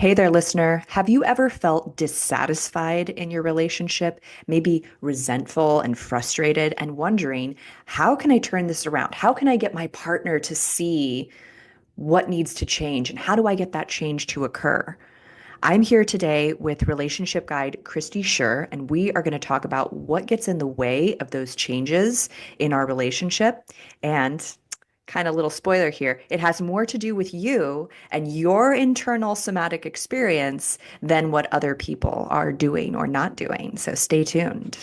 Hey there, listener. Have you ever felt dissatisfied in your relationship, maybe resentful and frustrated, and wondering, how can I turn this around? How can I get my partner to see what needs to change? And how do I get that change to occur? I'm here today with relationship guide Kristy Scher, and we are going to talk about what gets in the way of those changes in our relationship. And kind of little spoiler here, it has more to do with you and your internal somatic experience than what other people are doing or not doing. So stay tuned.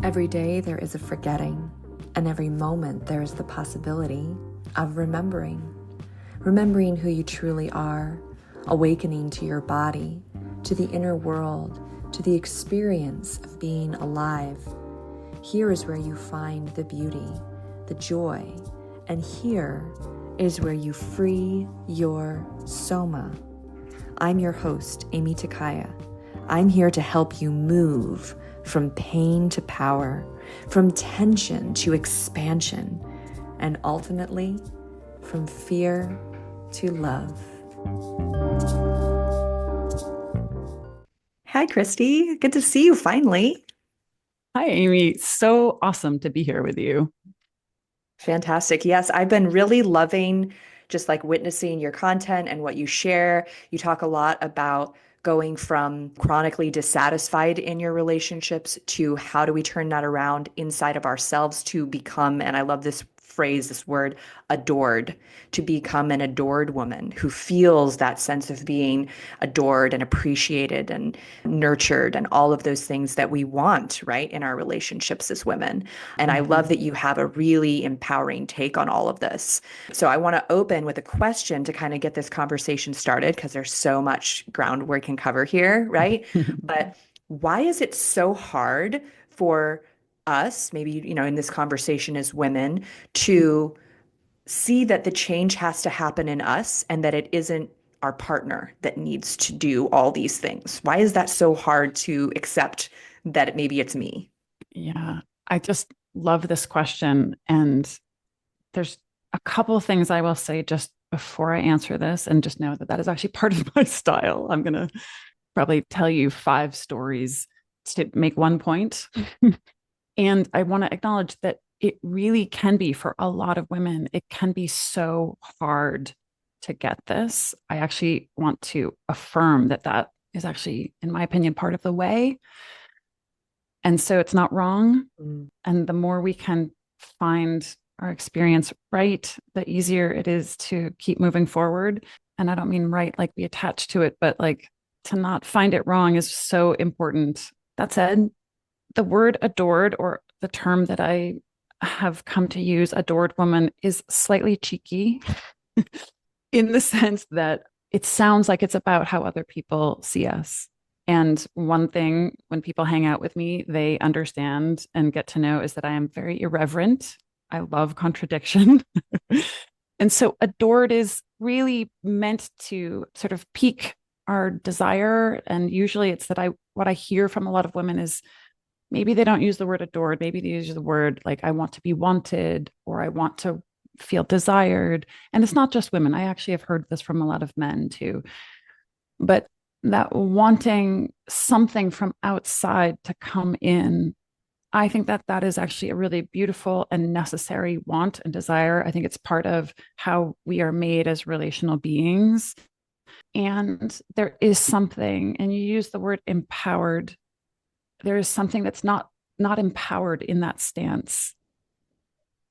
Every day there is a forgetting, and every moment there is the possibility of remembering. Remembering who you truly are, awakening to your body, to the inner world, to the experience of being alive. Here is where you find the beauty, the joy, and here is where you free your soma. I'm your host, Amy Takaya. I'm here to help you move from pain to power, from tension to expansion, and ultimately from fear to love. Hi, Kristy. Good to see you finally. Hi, Amy. So awesome to be here with you. Fantastic. Yes, I've been really loving just like witnessing your content and what you share. You talk a lot about going from chronically dissatisfied in your relationships to how do we turn that around inside of ourselves to become, and I love this phrase, this word, adored, to become an adored woman who feels that sense of being adored and appreciated and nurtured and all of those things that we want, right, in our relationships as women. And I love Mhm. that you have a really empowering take on all of this. So I want to open with a question to kind of get this conversation started because there's so much ground we can cover here, right? But why is it so hard for us, maybe, in this conversation as women, to see that the change has to happen in us and that it isn't our partner that needs to do all these things? Why is that so hard to accept that maybe it's me? Yeah, I just love this question. And there's a couple of things I will say just before I answer this, and just know that that is actually part of my style. I'm going to probably tell you five stories to make one point. And I want to acknowledge that it really can be for a lot of women, it can be so hard to get this. I actually want to affirm that that is actually, in my opinion, part of the way. And so it's not wrong. Mm. And the more we can find our experience right, the easier it is to keep moving forward. And I don't mean right like we attach to it, but like to not find it wrong is so important. That said, the word adored, or the term that I have come to use, adored woman, is slightly cheeky in the sense that it sounds like it's about how other people see us. And one thing when people hang out with me, they understand and get to know is that I am very irreverent. I love contradiction. And so adored is really meant to sort of pique our desire. And usually it's that what I hear from a lot of women is maybe they don't use the word adored. Maybe they use the word like, I want to be wanted, or I want to feel desired. And it's not just women. I actually have heard this from a lot of men too. But that wanting something from outside to come in, I think that that is actually a really beautiful and necessary want and desire. I think it's part of how we are made as relational beings. And there is something, and you use the word empowered, there is something that's not empowered in that stance.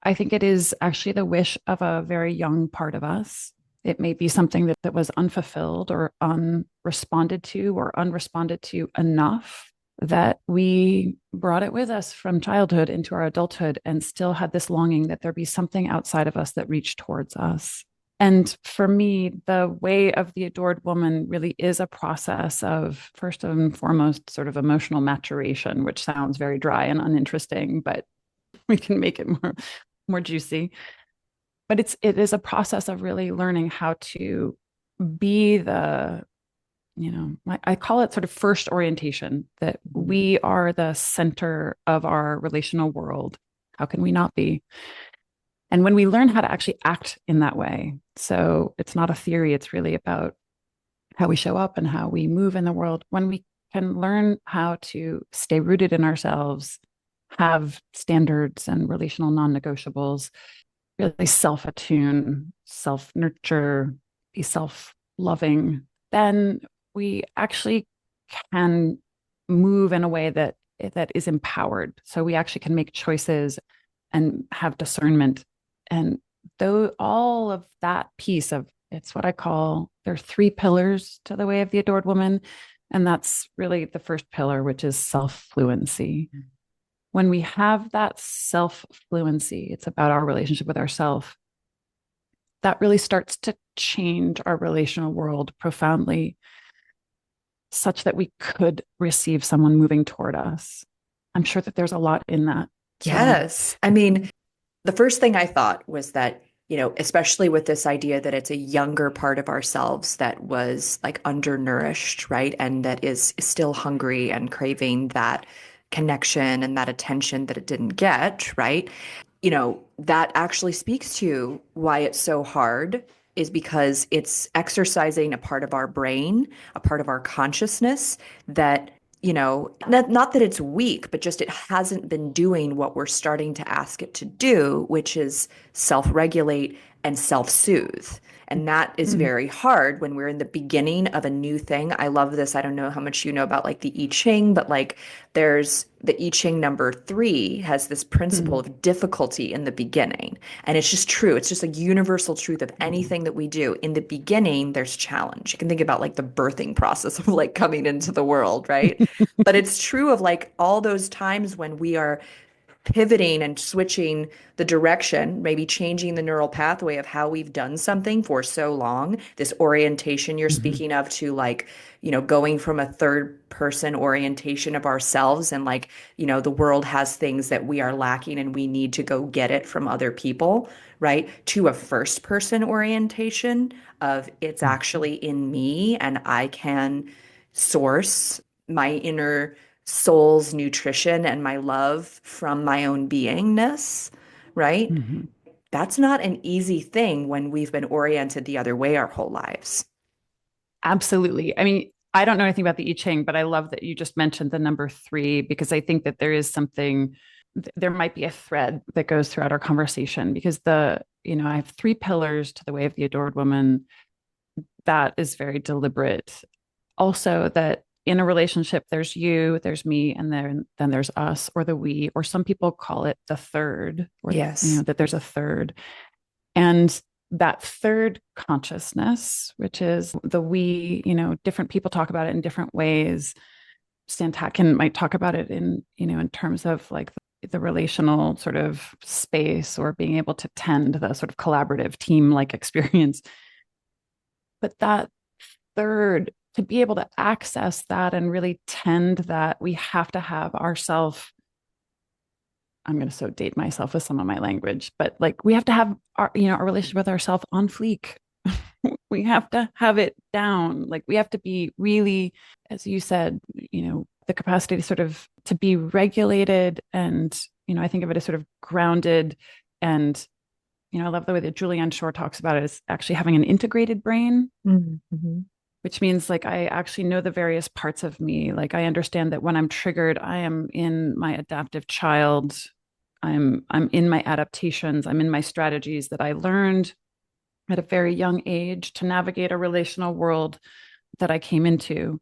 I think it is actually the wish of a very young part of us. It may be something that was unfulfilled or unresponded to or unresponded to enough that we brought it with us from childhood into our adulthood and still had this longing that there be something outside of us that reached towards us. And for me, the way of the adored woman really is a process of, first and foremost, sort of emotional maturation, which sounds very dry and uninteresting, but we can make it more juicy. But it is a process of really learning how to be the, I call it sort of first orientation, that we are the center of our relational world. How can we not be? And when we learn how to actually act in that way, so it's not a theory, it's really about how we show up and how we move in the world. When we can learn how to stay rooted in ourselves, have standards and relational non-negotiables, really self-attune, self-nurture, be self-loving, then we actually can move in a way that is empowered. So we actually can make choices and have discernment. And though all of that piece of it's what I call there are three pillars to the way of the adored woman. And that's really the first pillar, which is self-fluency. When we have that self-fluency, it's about our relationship with ourselves. That really starts to change our relational world profoundly, such that we could receive someone moving toward us. I'm sure that there's a lot in that. Yes. I mean, the first thing I thought was that, especially with this idea that it's a younger part of ourselves that was like undernourished, right? And that is still hungry and craving that connection and that attention that it didn't get, right? That actually speaks to why it's so hard is because it's exercising a part of our brain, a part of our consciousness that not that it's weak, but just it hasn't been doing what we're starting to ask it to do, which is self-regulate and self-soothe. And that is very hard when we're in the beginning of a new thing. I love this. I don't know how much you know about like the I Ching, but like there's the I Ching number 3 has this principle of difficulty in the beginning. And it's just true. It's just a universal truth of anything that we do. In the beginning, there's challenge. You can think about like the birthing process of like coming into the world, right? But it's true of like all those times when we are pivoting and switching the direction, maybe changing the neural pathway of how we've done something for so long, this orientation you're speaking of to like, going from a third person orientation of ourselves and like, the world has things that we are lacking and we need to go get it from other people, right? To a first person orientation of it's actually in me and I can source my inner soul's nutrition and my love from my own beingness, right? Mm-hmm. That's not an easy thing when we've been oriented the other way our whole lives. Absolutely. I mean, I don't know anything about the I Ching, but I love that you just mentioned the number 3 because I think that there is something, there might be a thread that goes throughout our conversation because I have 3 pillars to the way of the adored woman. That is very deliberate. Also, that in a relationship, there's you, there's me, and then there's us or the we, or some people call it the third, or Yes. that there's a third. And that third consciousness, which is the we, different people talk about it in different ways. Stan Tatkin might talk about it in terms of like the relational sort of space or being able to tend the sort of collaborative team-like experience. But that third, to be able to access that and really tend that, we have to have ourself. I'm going to so date myself with some of my language, but like we have to have our relationship with ourselves on fleek. We have to have it down. Like we have to be really, as you said, the capacity to sort of to be regulated. And, I think of it as sort of grounded. And, I love the way that Julianne Shore talks about it as actually having an integrated brain. Mm-hmm. Which means like I actually know the various parts of me. Like I understand that when I'm triggered, I am in my adaptive child. I'm in my adaptations. I'm in my strategies that I learned at a very young age to navigate a relational world that I came into.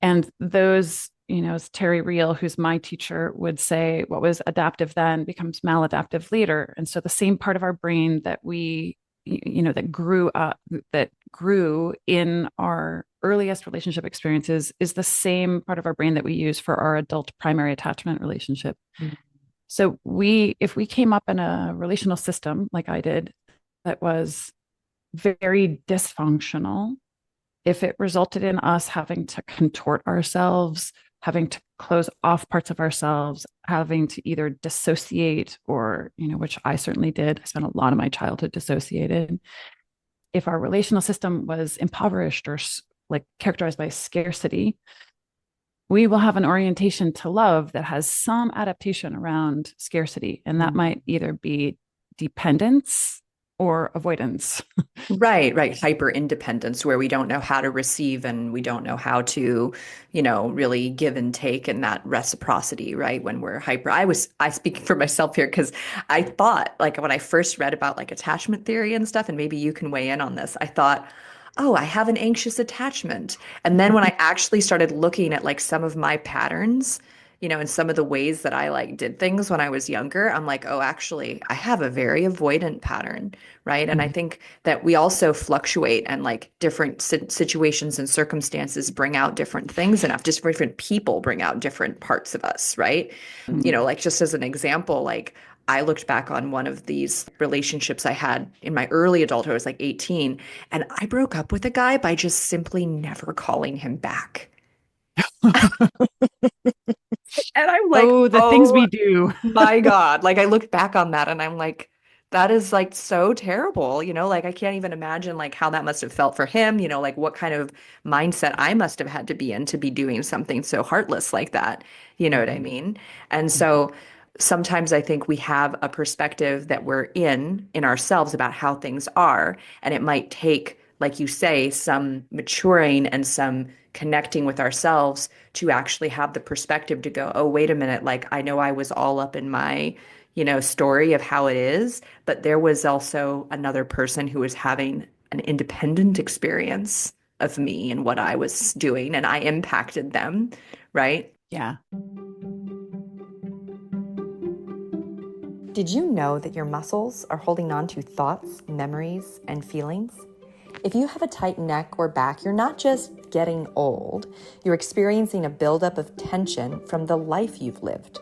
And those, as Terry Real, who's my teacher, would say, what was adaptive then becomes maladaptive later. And so the same part of our brain that we that grew up, that grew in our earliest relationship experiences is the same part of our brain that we use for our adult primary attachment relationship. Mm-hmm. So if we came up in a relational system like I did, that was very dysfunctional, if it resulted in us having to contort ourselves, having to close off parts of ourselves, having to either dissociate or, which I certainly did. I spent a lot of my childhood dissociated. If our relational system was impoverished or like characterized by scarcity, we will have an orientation to love that has some adaptation around scarcity. And that might either be dependence or avoidance. Right, right. Hyper independence, where we don't know how to receive and we don't know how to, really give and take and that reciprocity, right? When we're hyper. I speak for myself here because I thought, like, when I first read about like attachment theory and stuff, and maybe you can weigh in on this, I thought, oh, I have an anxious attachment. And then when I actually started looking at like some of my patterns, and some of the ways that I like did things when I was younger, I'm like, oh, actually, I have a very avoidant pattern, right? And I think that we also fluctuate and like different situations and circumstances bring out different things enough. Just different people bring out different parts of us, right? Like just as an example, like I looked back on one of these relationships I had in my early adulthood. I was like 18, and I broke up with a guy by just simply never calling him back. And I'm like, Oh, the things oh we do. my God. Like I looked back on that and I'm like, that is like so terrible, like I can't even imagine like how that must have felt for him, like what kind of mindset I must have had to be in to be doing something so heartless like that. You know what I Mhm. mean? And so sometimes I think we have a perspective that we're in ourselves about how things are, and it might take, like you say, some maturing and some connecting with ourselves to actually have the perspective to go, oh, wait a minute, like I know I was all up in my, story of how it is, but there was also another person who was having an independent experience of me and what I was doing, and I impacted them, right? Yeah. Did you know that your muscles are holding on to thoughts, memories, and feelings? If you have a tight neck or back, you're not just getting old, you're experiencing a buildup of tension from the life you've lived.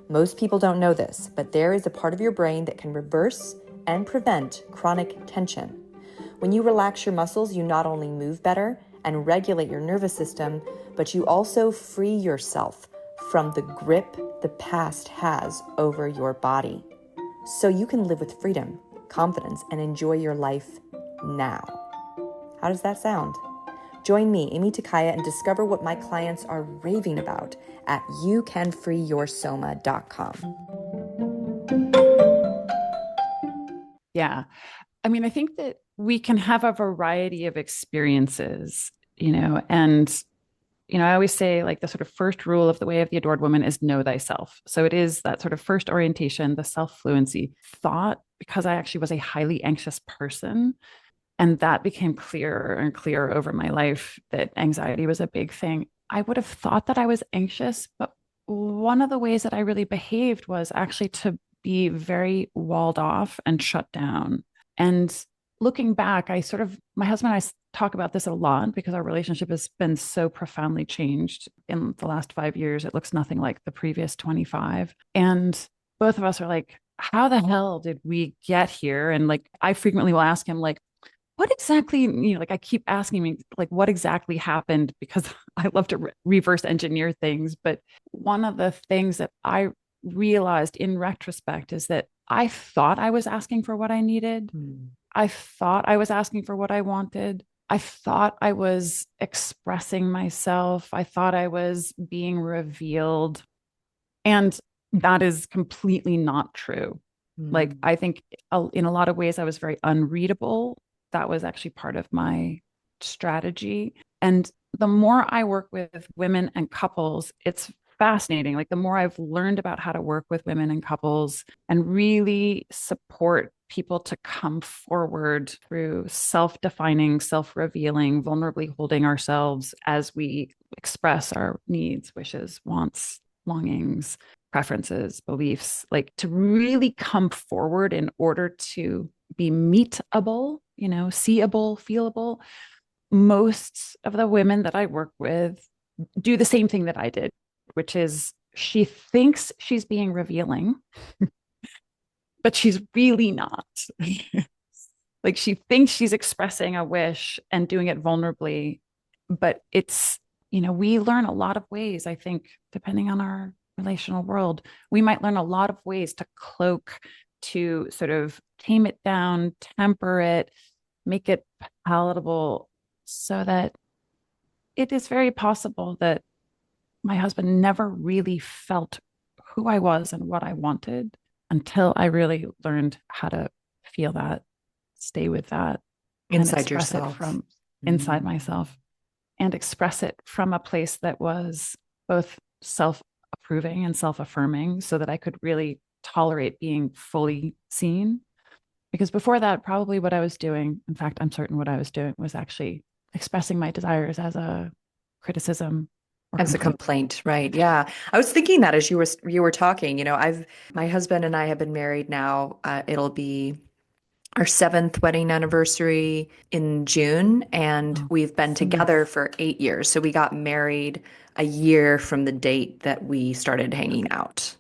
Most people don't know this, but there is a part of your brain that can reverse and prevent chronic tension. When you relax your muscles, you not only move better and regulate your nervous system, but you also free yourself from the grip the past has over your body, so you can live with freedom, confidence, and enjoy your life now. How does that sound? Join me, Amy Takaya, and discover what my clients are raving about at youcanfreeyoursoma.com. Yeah. I mean, I think that we can have a variety of experiences, and I always say like the sort of first rule of the way of the adored woman is know thyself. So it is that sort of first orientation, the self-fluency thought, because I actually was a highly anxious person. And that became clearer and clearer over my life that anxiety was a big thing. I would have thought that I was anxious, but one of the ways that I really behaved was actually to be very walled off and shut down. And looking back, my husband and I talk about this a lot because our relationship has been so profoundly changed in the last 5 years. It looks nothing like the previous 25. And both of us are like, how the hell did we get here? And like, I frequently will ask him, like, what exactly, like I keep asking me, like, what exactly happened? Because I love to reverse engineer things. But one of the things that I realized in retrospect is that I thought I was asking for what I needed. I thought I was asking for what I wanted. I thought I was expressing myself. I thought I was being revealed. And that is completely not true. Like, I think in a lot of ways, I was very unreadable. That was actually part of my strategy. And the more I work with women and couples, it's fascinating. Like, the more I've learned about how to work with women and couples and really support people to come forward through self-defining, self-revealing, vulnerably holding ourselves as we express our needs, wishes, wants, longings, preferences, beliefs, like to really come forward in order to be meetable, seeable, feelable. Most of the women that I work with do the same thing that I did, which is she thinks she's being revealing, but she's really not. Like she thinks she's expressing a wish and doing it vulnerably, but we learn a lot of ways, I think, depending on our relational world, we might learn a lot of ways to cloak, to sort of tame it down, temper it, make it palatable so that it is very possible that my husband never really felt who I was and what I wanted. until I really learned how to feel that, stay with that, and Inside express it yourself. from inside Mm. myself and express it from a place that was both self approving and self affirming so that I could really tolerate being fully seen. Because before that, probably what I was doing, in fact, I'm certain what I was doing was actually expressing my desires as a criticism or As a complaint. complaint, right? Yeah. I was thinking that as you were talking, I've my husband and I have been married now. It'll be our seventh wedding anniversary in June, and Oh, we've been so together nice. for 8 years. So we got married a year from the date that we started hanging out.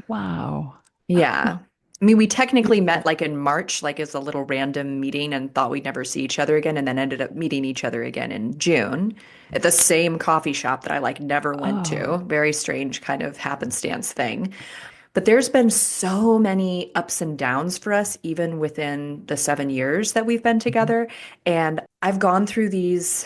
Wow. Yeah. I mean, we technically met Beautiful. like in March, like as a little random meeting and thought we'd never see each other again, and then ended up meeting each other again in June at the same coffee shop that I like never went to. Oh. Very strange kind of happenstance thing. But there's been so many ups and downs for us, even within the 7 years that we've been Mhm. together. And I've gone through these,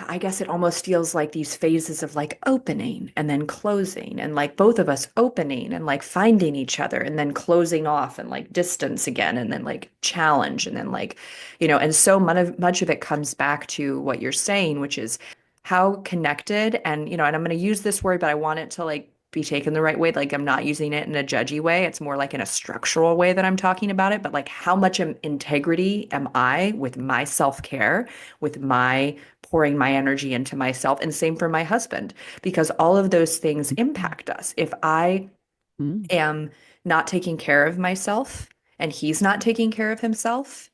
I guess it almost feels like these phases of like opening and then closing, and like both of us opening and like finding each other and then closing off and like distance again and then like challenge and then like, and so much of it comes back to what you're saying, which is how connected and I'm going to use this word, but I want it to like be taken the right way. Like I'm not using it in a judgy way. It's more like in a structural way that I'm talking about it. But like how much integrity am I with my self-care, with my pouring my energy into myself, and same for my husband, because all of those things impact us. If I Mhm. am not taking care of myself and he's not taking care of himself,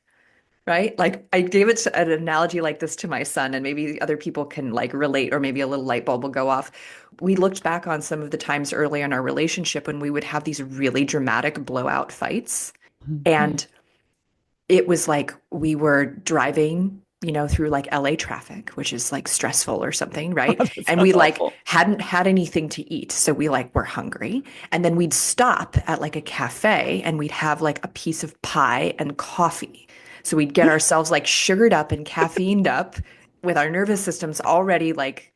right? Like I gave an analogy like this to my son, and maybe other people can like relate, or maybe a little light bulb will go off. We looked back on some of the times early in our relationship when we would have these really dramatic blowout fights. Mhm. And it was like we were driving, through like LA traffic, which is like stressful or something, right? That And we sounds like awful. hadn't had anything to eat. So we like were hungry. And then we'd stop at like a cafe and we'd have like a piece of pie and coffee. So we'd get ourselves like sugared up and caffeined up with our nervous systems already like,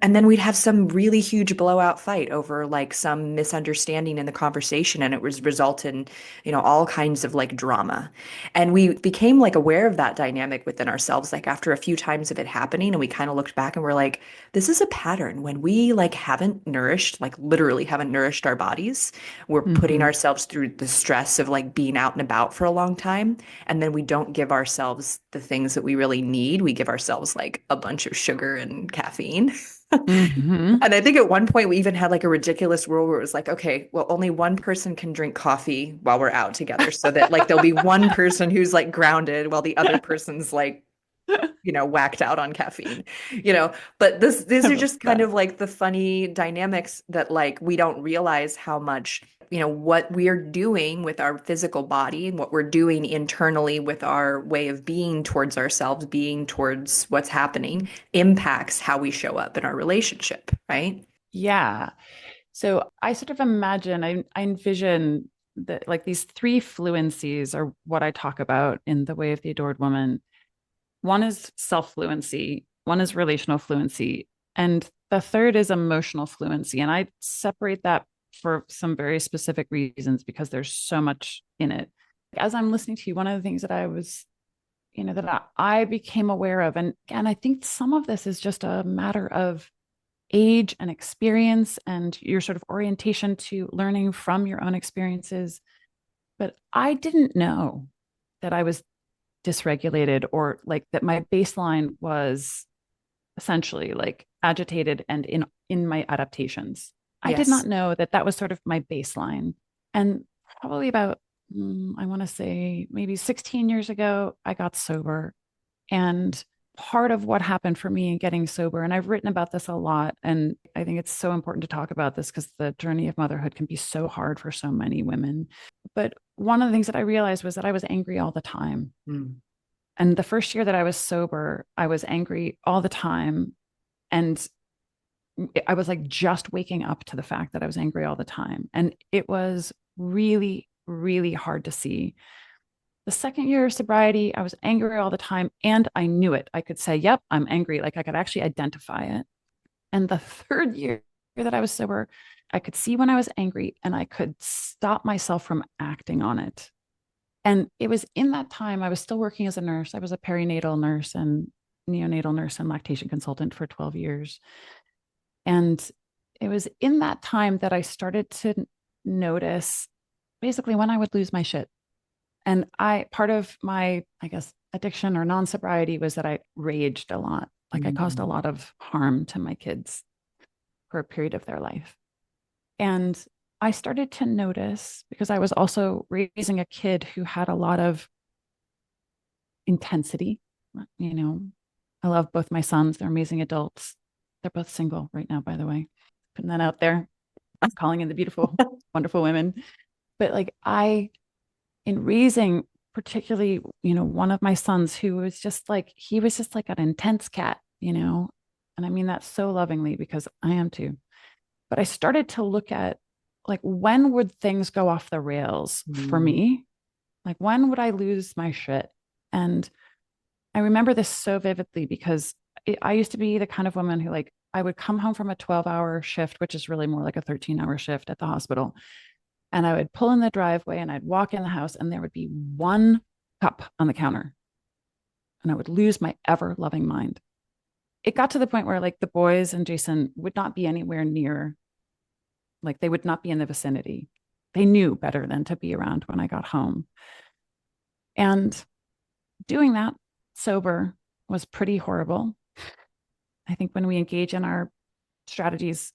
and then we'd have some really huge blowout fight over like some misunderstanding in the conversation, and it was result in, all kinds of like drama. And we became like aware of that dynamic within ourselves, like after a few times of it happening, and we kind of looked back and we're like, this is a pattern when we like haven't nourished, like literally haven't nourished our bodies. We're putting Mhm. ourselves through the stress of like being out and about for a long time. And then we don't give ourselves the things that we really need. We give ourselves like a bunch of sugar and caffeine. Mhm. And I think at one point we even had like a ridiculous rule where it was like, okay, well, only one person can drink coffee while we're out together, so that like there'll be one person who's like grounded while the other person's like, whacked out on caffeine, but these I are love just kind that. of like the funny dynamics that like we don't realize how much, what we're doing with our physical body and what we're doing internally with our way of being towards ourselves, being towards what's happening impacts how we show up in our relationship, right? Yeah. So I sort of imagine, I envision that like these three fluencies are what I talk about in The Way of the Adored Woman. One is self fluency, one is relational fluency, and the third is emotional fluency. And I separate that for some very specific reasons because there's so much in it. As I'm listening to you, one of the things that I was, that I became aware of, and I think some of this is just a matter of age and experience and your sort of orientation to learning from your own experiences. But I didn't know that I was dysregulated or like that my baseline was essentially like agitated and in my adaptations. I did not Yes. know that that was sort of my baseline. And probably about I want to say maybe 16 years ago I got sober, and part of what happened for me in getting sober, and I've written about this a lot, and I think it's so important to talk about this because the journey of motherhood can be so hard for so many women. But one of the things that I realized was that I was angry all the time. Mm. And the first year that I was sober, I was angry all the time. And I was like just waking up to the fact that I was angry all the time. And it was really, really hard to see. The second year of sobriety, I was angry all the time and I knew it. I could say, yep, I'm angry. Like I could actually identify it. And the third year that I was sober, I could see when I was angry and I could stop myself from acting on it. And it was in that time I was still working as a nurse. I was a perinatal nurse and neonatal nurse and lactation consultant for 12 years. And it was in that time that I started to notice basically when I would lose my shit. And part of my, I guess, addiction or non-sobriety was that I raged a lot. Like I caused a lot of harm to my kids for a period of their life. And I started to notice, because I was also raising a kid who had a lot of intensity. You know, I love both my sons. They're amazing adults. They're both single right now, by the way. Putting that out there. I'm calling in the beautiful, wonderful women. But like in raising particularly, one of my sons who was just like, he was just like an intense cat, and I mean that so lovingly because I am too. But I started to look at like, when would things go off the rails for me? Like, when would I lose my shit? And I remember this so vividly because I used to be the kind of woman who, like, I would come home from a 12-hour shift, which is really more like a 13-hour shift at the hospital. And I would pull in the driveway and I'd walk in the house and there would be one cup on the counter. And I would lose my ever loving mind. It got to the point where like the boys and Jason would not be anywhere near, like they would not be in the vicinity. They knew better than to be around when I got home. And doing that sober was pretty horrible. I think when we engage in our strategies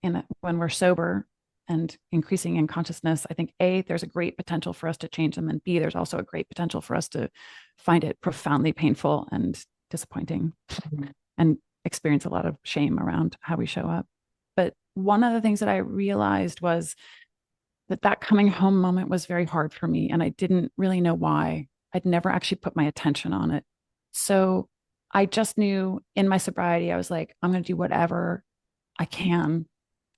when we're sober and increasing in consciousness, I think A, there's a great potential for us to change them. And B, there's also a great potential for us to find it profoundly painful and disappointing and experience a lot of shame around how we show up. But one of the things that I realized was that coming home moment was very hard for me. And I didn't really know why. I'd never actually put my attention on it. So I just knew in my sobriety, I was like, I'm going to do whatever I can.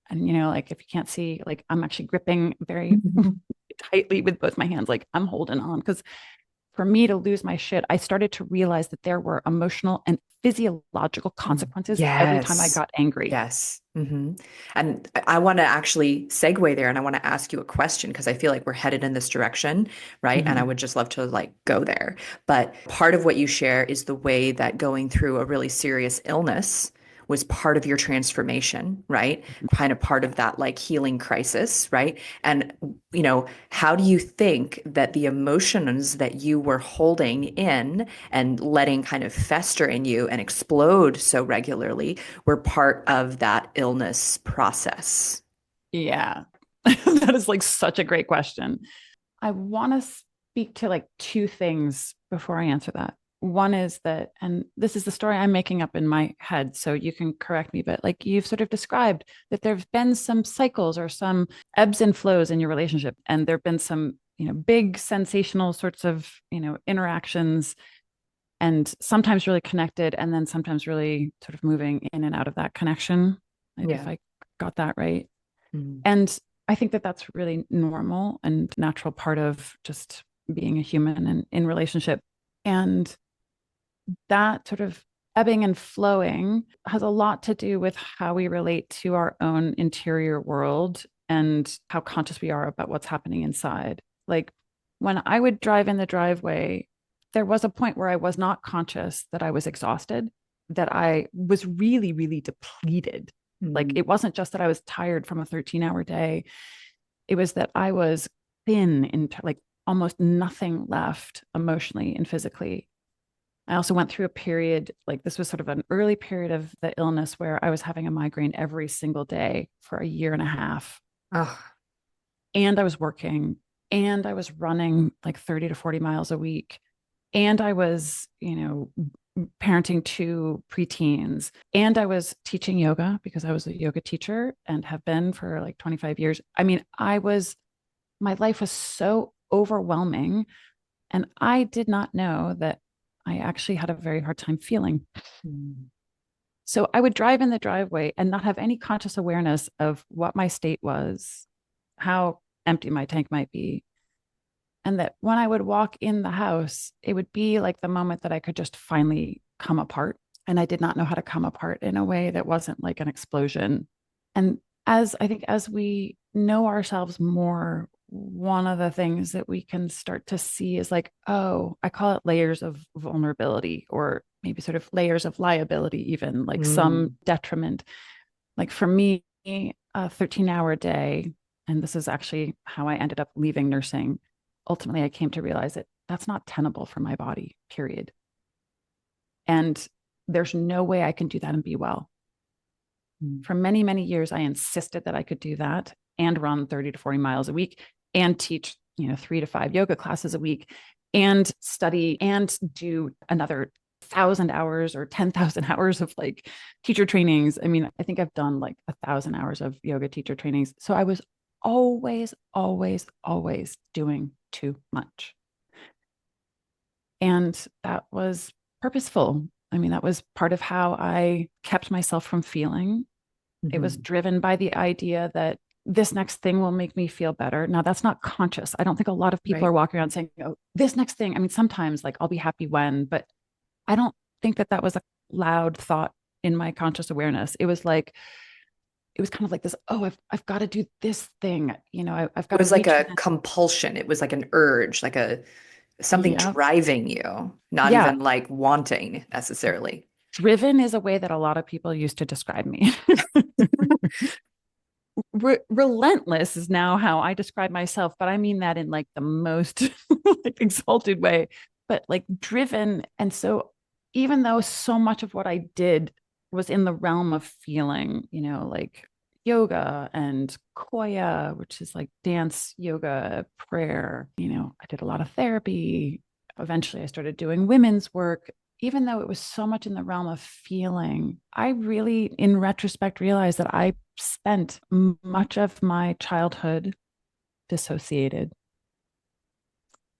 And, like if you can't see, like I'm actually gripping very tightly with both my hands, like I'm holding on. Because for me to lose my shit, I started to realize that there were emotional and physiological consequences every time I got angry. Yes. And I want to actually segue there and I want to ask you a question because I feel like we're headed in this direction, right? And I would just love to like go there. But part of what you share is the way that going through a really serious illness was part of your transformation, right? Kind of part of that like healing crisis, right? And, how do you think that the emotions that you were holding in and letting kind of fester in you and explode so regularly were part of that illness process? Yeah, that is like such a great question. I want to speak to like two things before I answer that. One is that, and this is the story I'm making up in my head, so you can correct me, but like you've sort of described that there's been some cycles or some ebbs and flows in your relationship. And there've been some, big sensational sorts of, interactions and sometimes really connected and then sometimes really sort of moving in and out of that connection. If I got that right. And I think that that's really normal and natural part of just being a human and in relationship. And that sort of ebbing and flowing has a lot to do with how we relate to our own interior world and how conscious we are about what's happening inside. Like when I would drive in the driveway, there was a point where I was not conscious that I was exhausted, that I was really, really depleted. Like it wasn't just that I was tired from a 13-hour day. It was that I was thin into like almost nothing left emotionally and physically. I also went through a period, like this was sort of an early period of the illness where I was having a migraine every single day for a year and a half. Oh. And I was working and I was running like 30 to 40 miles a week. And I was, parenting two preteens. And I was teaching yoga because I was a yoga teacher and have been for like 25 years. I mean, my life was so overwhelming. And I did not know that I actually had a very hard time feeling. So I would drive in the driveway and not have any conscious awareness of what my state was, how empty my tank might be. And that when I would walk in the house, it would be like the moment that I could just finally come apart. And I did not know how to come apart in a way that wasn't like an explosion. And as I think as we know ourselves more, one of the things that we can start to see is like, oh, I call it layers of vulnerability, or maybe sort of layers of liability, even like some Mm. detriment. Like for me, a 13-hour day, and this is actually how I ended up leaving nursing. Ultimately, I came to realize that that's not tenable for my body, period. And there's no way I can do that and be well. Mm. For many, many years, I insisted that I could do that and run 30 to 40 miles a week and teach, 3 to 5 yoga classes a week and study and do another 1,000 hours or 10,000 hours of like teacher trainings. I mean, I think I've done like 1,000 hours of yoga teacher trainings. So I was always, always, always doing too much. And that was purposeful. I mean, that was part of how I kept myself from feeling. It was Mhm. driven by the idea that this next thing will make me feel better. Now, that's not conscious. I don't think a lot of people Right. are walking around saying, oh, this next thing. I mean, sometimes like I'll be happy when, but I don't think that that was a loud thought in my conscious awareness. It was like, it was kind of like this, oh, I've got to do this thing. I've got It to was like reach for a this. compulsion. It was like an urge, like a something Yeah. driving you, not Yeah. even like wanting necessarily. Driven is a way that a lot of people used to describe me. Relentless is now how I describe myself, but I mean that in like the most like exalted way, but like driven. And so even though so much of what I did was in the realm of feeling, like yoga and koya, which is like dance, yoga, prayer, I did a lot of therapy. Eventually I started doing women's work. Even though it was so much in the realm of feeling, I really, in retrospect, realized that I spent much of my childhood dissociated.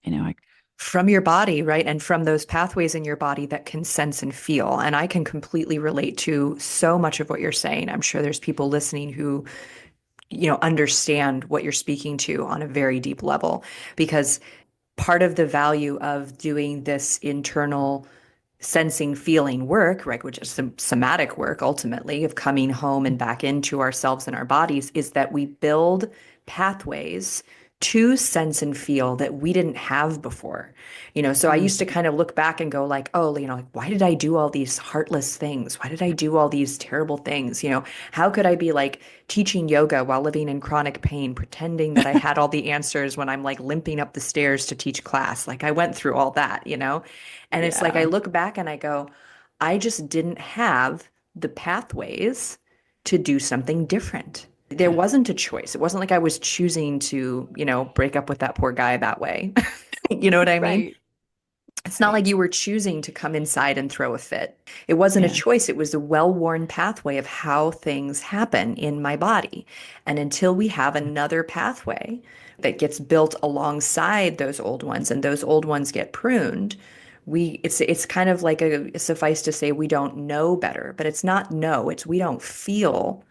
I From your body, right? And from those pathways in your body that can sense and feel. And I can completely relate to so much of what you're saying. I'm sure there's people listening who, understand what you're speaking to on a very deep level, because part of the value of doing this internal sensing, feeling work, right, which is some somatic work ultimately of coming home and back into ourselves and our bodies, is that we build pathways to sense and feel that we didn't have before. So I used to kind of look back and go like, oh, like why did I do all these heartless things? Why did I do all these terrible things? How could I be like teaching yoga while living in chronic pain, pretending that I had all the answers when I'm like limping up the stairs to teach class? Like I went through all that. And it's like I yeah, look back and I go, I just didn't have the pathways to do something different. There yeah, wasn't a choice. It wasn't like I was choosing to, break up with that poor guy that way. You know what I mean? right, It's not right, like you were choosing to come inside and throw a fit. It wasn't a yeah, choice. It was a well-worn pathway of how things happen in my body. And until we have another pathway that gets built alongside those old ones and those old ones get pruned, it's kind of like a suffice to say we don't know better, but it's not no, it's we don't feel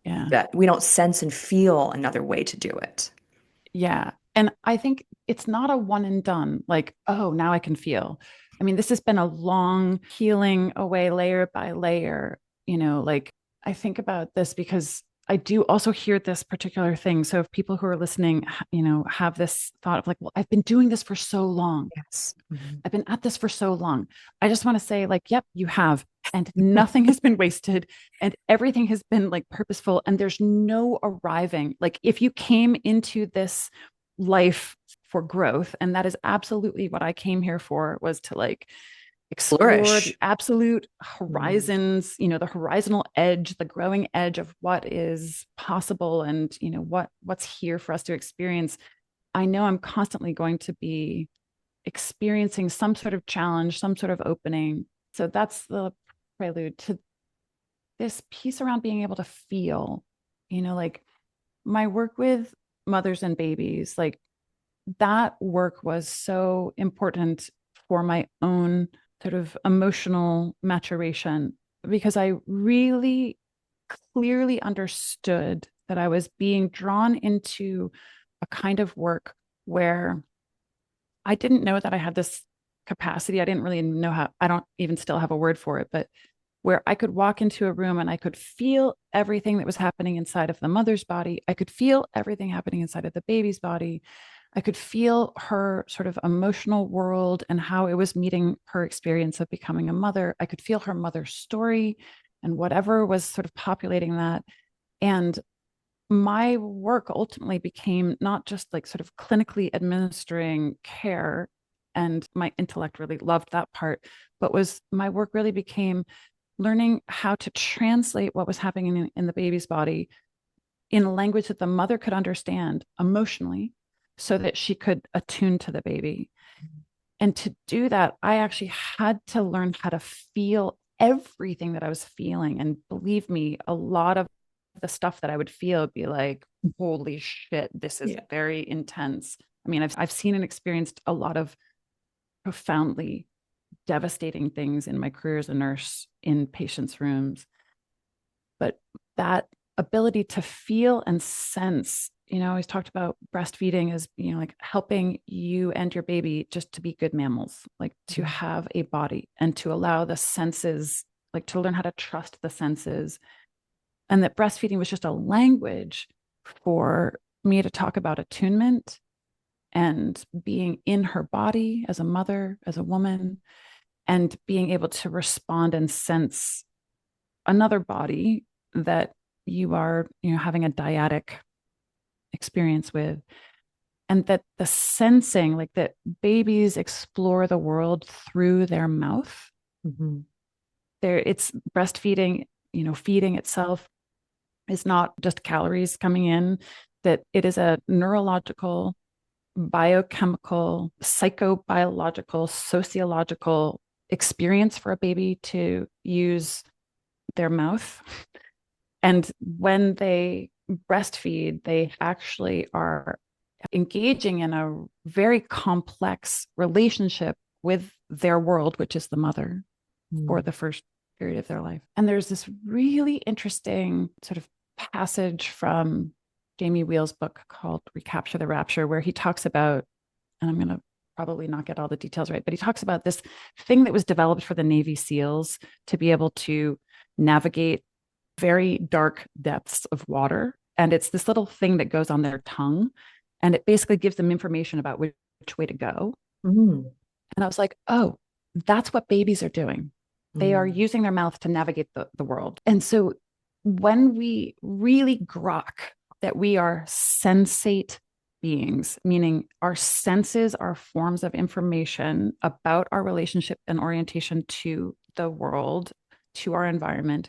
yeah. that we don't sense and feel another way to do it. Yeah. And I think it's not a one and done, like, oh, now I can feel. I mean, this has been a long healing away layer by layer. Like I think about this because I do also hear this particular thing. So if people who are listening, have this thought of like, well, I've been doing this for so long. Yes. Mhm. I've been at this for so long. I just want to say, like, yep, you have. And nothing has been wasted and everything has been like purposeful. And there's no arriving. Like, if you came into this life for growth, and that is absolutely what I came here for, was to like explore the Flourish. absolute Mm. horizons, the horizontal edge, the growing edge of what is possible and, what's here for us to experience. I know I'm constantly going to be experiencing some sort of challenge, some sort of opening. So that's the prelude to this piece around being able to feel, like my work with mothers and babies, like that work was so important for my own sort of emotional maturation because I really clearly understood that I was being drawn into a kind of work where I didn't know that I had this capacity. I didn't really know how, I don't even still have a word for it, but where I could walk into a room and I could feel everything that was happening inside of the mother's body. I could feel everything happening inside of the baby's body. I could feel her sort of emotional world and how it was meeting her experience of becoming a mother. I could feel her mother's story and whatever was sort of populating that. And my work ultimately became not just like sort of clinically administering care, and my intellect really loved that part, but was my work really became learning how to translate what was happening in the baby's body in a language that the mother could understand emotionally so that she could attune to the baby. And to do that, I actually had to learn how to feel everything that I was feeling. And believe me, a lot of the stuff that I would feel would be like, holy shit, this is very intense. I mean, I've seen and experienced a lot of profoundly devastating things in my career as a nurse in patients' rooms. But that ability to feel and sense, I always talked about breastfeeding as, like helping you and your baby just to be good mammals, like to have a body and to allow the senses, like to learn how to trust the senses. And that breastfeeding was just a language for me to talk about attunement and being in her body as a mother, as a woman, and being able to respond and sense another body that you are, having a dyadic experience with. And that the sensing, like that babies explore the world through their mouth. It's breastfeeding, feeding itself is not just calories coming in, that it is a neurological, biochemical, psychobiological, sociological experience for a baby to use their mouth. And when they breastfeed, they actually are engaging in a very complex relationship with their world, which is the mother, for the first period of their life. And there's this really interesting sort of passage from Jamie Wheel's book called Recapture the Rapture, where he talks about, and I'm going to probably not get all the details right, but he talks about this thing that was developed for the Navy SEALs to be able to navigate very dark depths of water. And it's this little thing that goes on their tongue. And it basically gives them information about which way to go. And I was like, oh, that's what babies are doing. They are using their mouth to navigate the world. And so when we really grok that we are sensate beings, meaning our senses are forms of information about our relationship and orientation to the world, to our environment,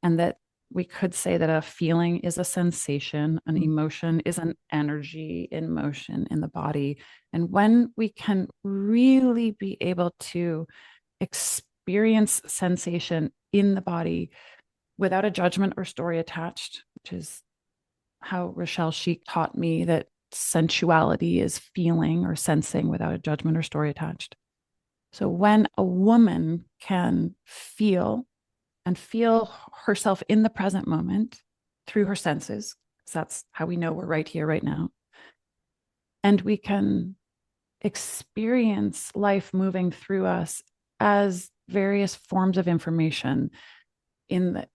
and that we could say that a feeling is a sensation, an emotion is an energy in motion in the body. And when we can really be able to experience sensation in the body without a judgment or story attached, which is how Rochelle Sheik taught me that sensuality is feeling or sensing without a judgment or story attached. So when a woman can feel and feel herself in the present moment through her senses, because that's how we know we're right here, right now, and we can experience life moving through us as various forms of information in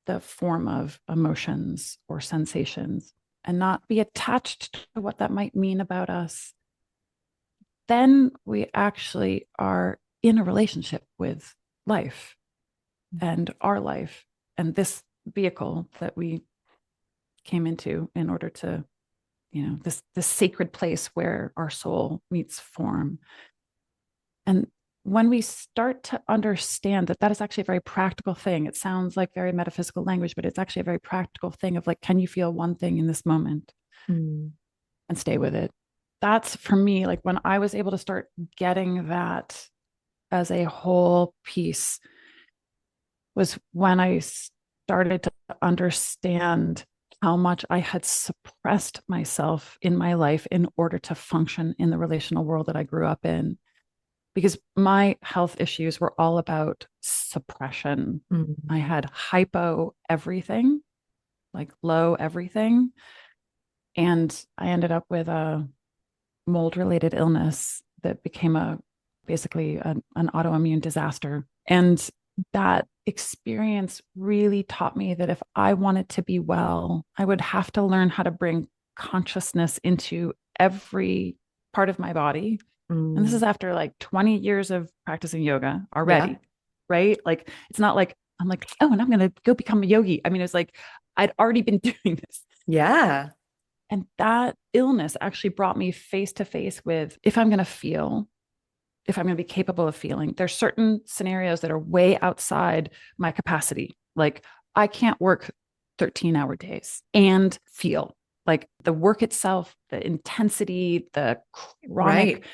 the form of emotions or sensations, and not be attached to what that might mean about us, then we actually are in a relationship with life and our life and this vehicle that we came into in order to, this sacred place where our soul meets form. And when we start to understand that that is actually a very practical thing, it sounds like very metaphysical language, but it's actually a very practical thing of like, can you feel one thing in this moment and stay with it? That's for me, like when I was able to start getting that as a whole piece, was when I started to understand how much I had suppressed myself in my life in order to function in the relational world that I grew up in. Because my health issues were all about suppression. I had hypo everything, like low everything. And I ended up with a mold related illness that became basically an autoimmune disaster. And that experience really taught me that if I wanted to be well, I would have to learn how to bring consciousness into every part of my body. And this is Mm. after like 20 years of practicing yoga Yeah. already, right? Like, it's not like I'm like, oh, and I'm going to go become a yogi. I mean, it's like I'd already been doing this. Yeah. And that illness actually brought me face to face with if I'm going to feel, if I'm going to be capable of feeling, there's certain scenarios that are way outside my capacity. Like I can't work 13-hour days and feel like the work itself, the intensity, the chronic Right.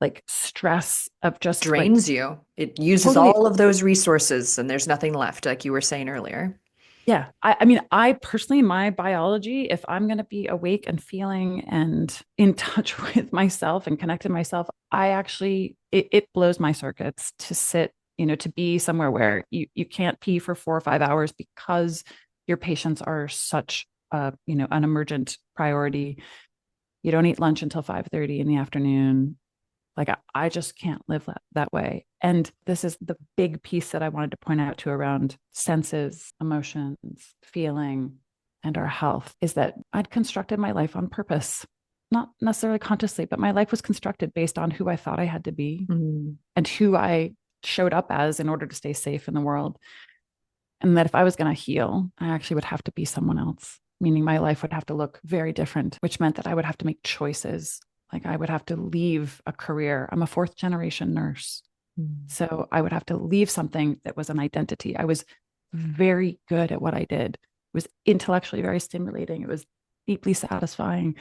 like stress of just like Drains you. It uses totally. all of those resources and there's nothing left, like you were saying earlier. Yeah. I mean, I personally, my biology, if I'm going to be awake and feeling and in touch with myself and connected myself, I actually, it blows my circuits to sit, to be somewhere where you can't pee for 4 or 5 hours because your patients are such an emergent priority. You don't eat lunch until 5:30 in the afternoon. Like I just can't live that way. And this is the big piece that I wanted to point out to around senses, emotions, feeling, and our health is that I'd constructed my life on purpose, not necessarily consciously, but my life was constructed based on who I thought I had to be Mm. and who I showed up as in order to stay safe in the world. And that if I was going to heal, I actually would have to be someone else, meaning my life would have to look very different, which meant that I would have to make choices. Like I would have to leave a career. I'm a fourth generation nurse. Mm. So I would have to leave something that was an identity. I was very good at what I did. It was intellectually very stimulating. It was deeply satisfying.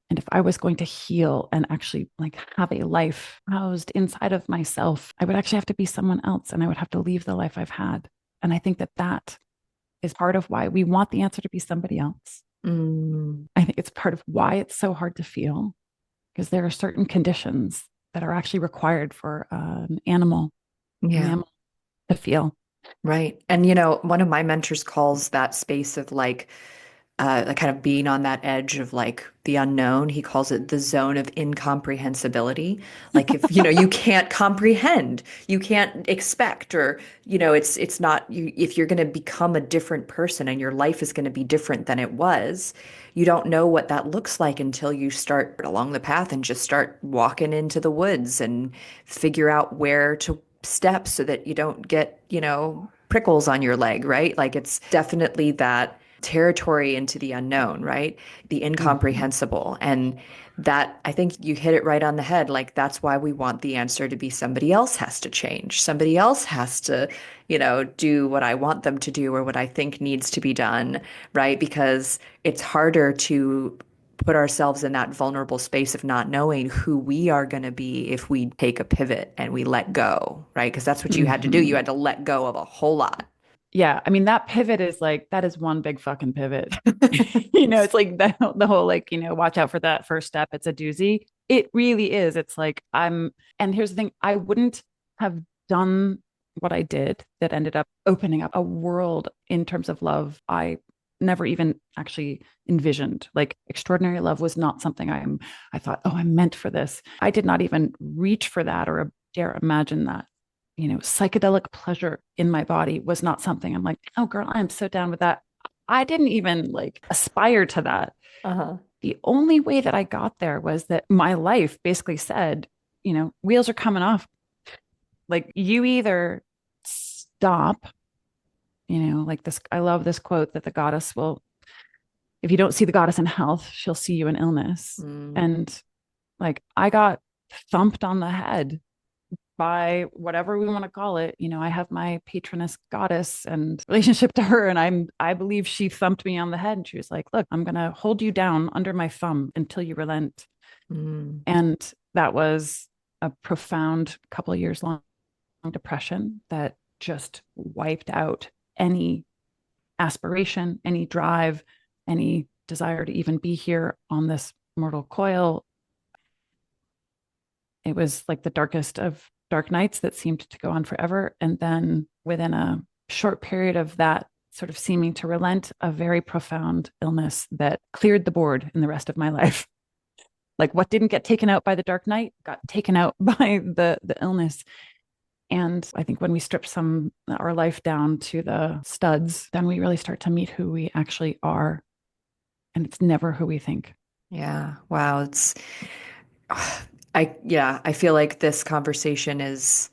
And if I was going to heal and actually like have a life housed inside of myself, I would actually have to be someone else and I would have to leave the life I've had. And I think that that is part of why we want the answer to be somebody else. Mm. I think it's part of why it's so hard to feel because there are certain conditions that are actually required for an Yeah. mammal to feel. Right. And, one of my mentors calls that space of like kind of being on that edge of like the unknown. He calls it the zone of incomprehensibility. Like if, you can't comprehend, you can't expect, or, it's not you, if you're going to become a different person and your life is going to be different than it was, you don't know what that looks like until you start along the path and just start walking into the woods and figure out where to step so that you don't get, prickles on your leg, right? Like it's definitely that territory into the unknown, right? The Mhm. incomprehensible. And that, I think you hit it right on the head. Like, that's why we want the answer to be somebody else has to change. Somebody else has to, do what I want them to do or what I think needs to be done, right? Because it's harder to put ourselves in that vulnerable space of not knowing who we are going to be if we take a pivot and we let go, right? Because that's what you had to do. You Mhm. had to let go of a whole lot. Yeah. I mean, that pivot is like, that is one big fucking pivot. It's like the whole, like, watch out for that first step. It's a doozy. It really is. It's like, and here's the thing, I wouldn't have done what I did that ended up opening up a world in terms of love I never even actually envisioned. Like extraordinary love was not something I thought, oh, I'm meant for this. I did not even reach for that or dare imagine that. Psychedelic pleasure in my body was not something I'm like, oh girl, I'm so down with that. I didn't even like aspire to that. Uh-huh. The only way that I got there was that my life basically said, wheels are coming off. Like you either stop, like this. I love this quote that the goddess will, if you don't see the goddess in health, she'll see you in illness. Mm. And like I got thumped on the head by whatever we want to call it. I have my patroness goddess and relationship to her. And I believe she thumped me on the head and she was like, look, I'm going to hold you down under my thumb until you relent. Mm. And that was a profound couple of years long depression that just wiped out any aspiration, any drive, any desire to even be here on this mortal coil. It was like the darkest of dark nights that seemed to go on forever. And then within a short period of that sort of seeming to relent, a very profound illness that cleared the board in the rest of my life. Like what didn't get taken out by the dark night got taken out by the illness. And I think when we strip our life down to the studs, then we really start to meet who we actually are. And it's never who we think. Yeah. Wow. I feel like this conversation is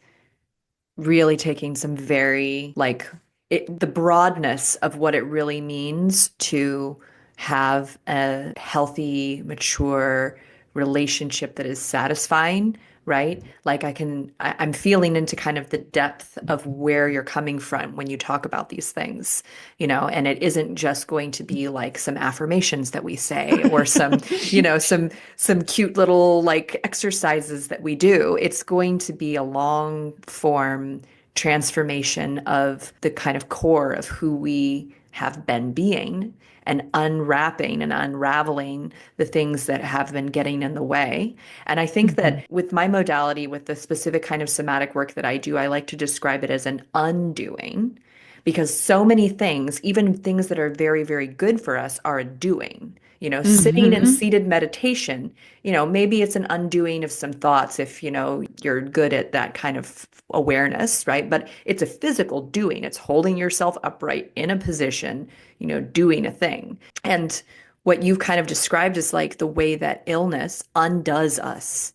really taking some very the broadness of what it really means to have a healthy, mature relationship that is satisfying, right? Like I'm feeling into kind of the depth of where you're coming from when you talk about these things, and it isn't just going to be like some affirmations that we say or some, some cute little like exercises that we do. It's going to be a long form transformation of the kind of core of who we have been being and unwrapping and unraveling the things that have been getting in the way. And I think Mm-hmm. that with my modality, with the specific kind of somatic work that I do, I like to describe it as an undoing because so many things, even things that are very, very good for us, are a doing. Sitting in Mm-hmm. seated meditation, maybe it's an undoing of some thoughts if, you're good at that kind of awareness, right? But it's a physical doing. It's holding yourself upright in a position, doing a thing. And what you've kind of described is like the way that illness undoes us.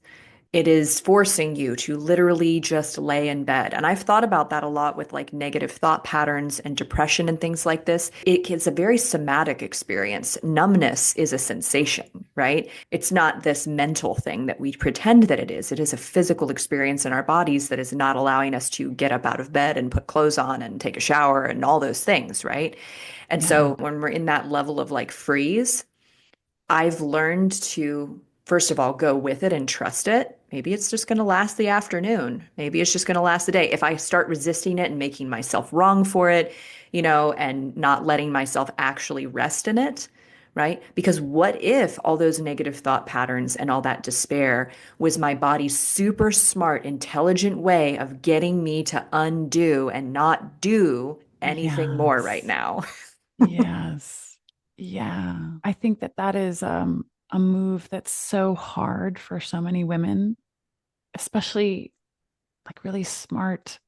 It is forcing you to literally just lay in bed. And I've thought about that a lot with like negative thought patterns and depression and things like this. It's a very somatic experience. Numbness is a sensation, right? It's not this mental thing that we pretend that it is. It is a physical experience in our bodies that is not allowing us to get up out of bed and put clothes on and take a shower and all those things, right? And Yeah. so when we're in that level of like freeze, I've learned to, first of all, go with it and trust it. Maybe it's just going to last the afternoon. Maybe it's just going to last the day. If I start resisting it and making myself wrong for it, and not letting myself actually rest in it, right? Because what if all those negative thought patterns and all that despair was my body's super smart, intelligent way of getting me to undo and not do anything more right Yes. now? Yes. Yeah. I think that is a move that's so hard for so many women, especially like really smart,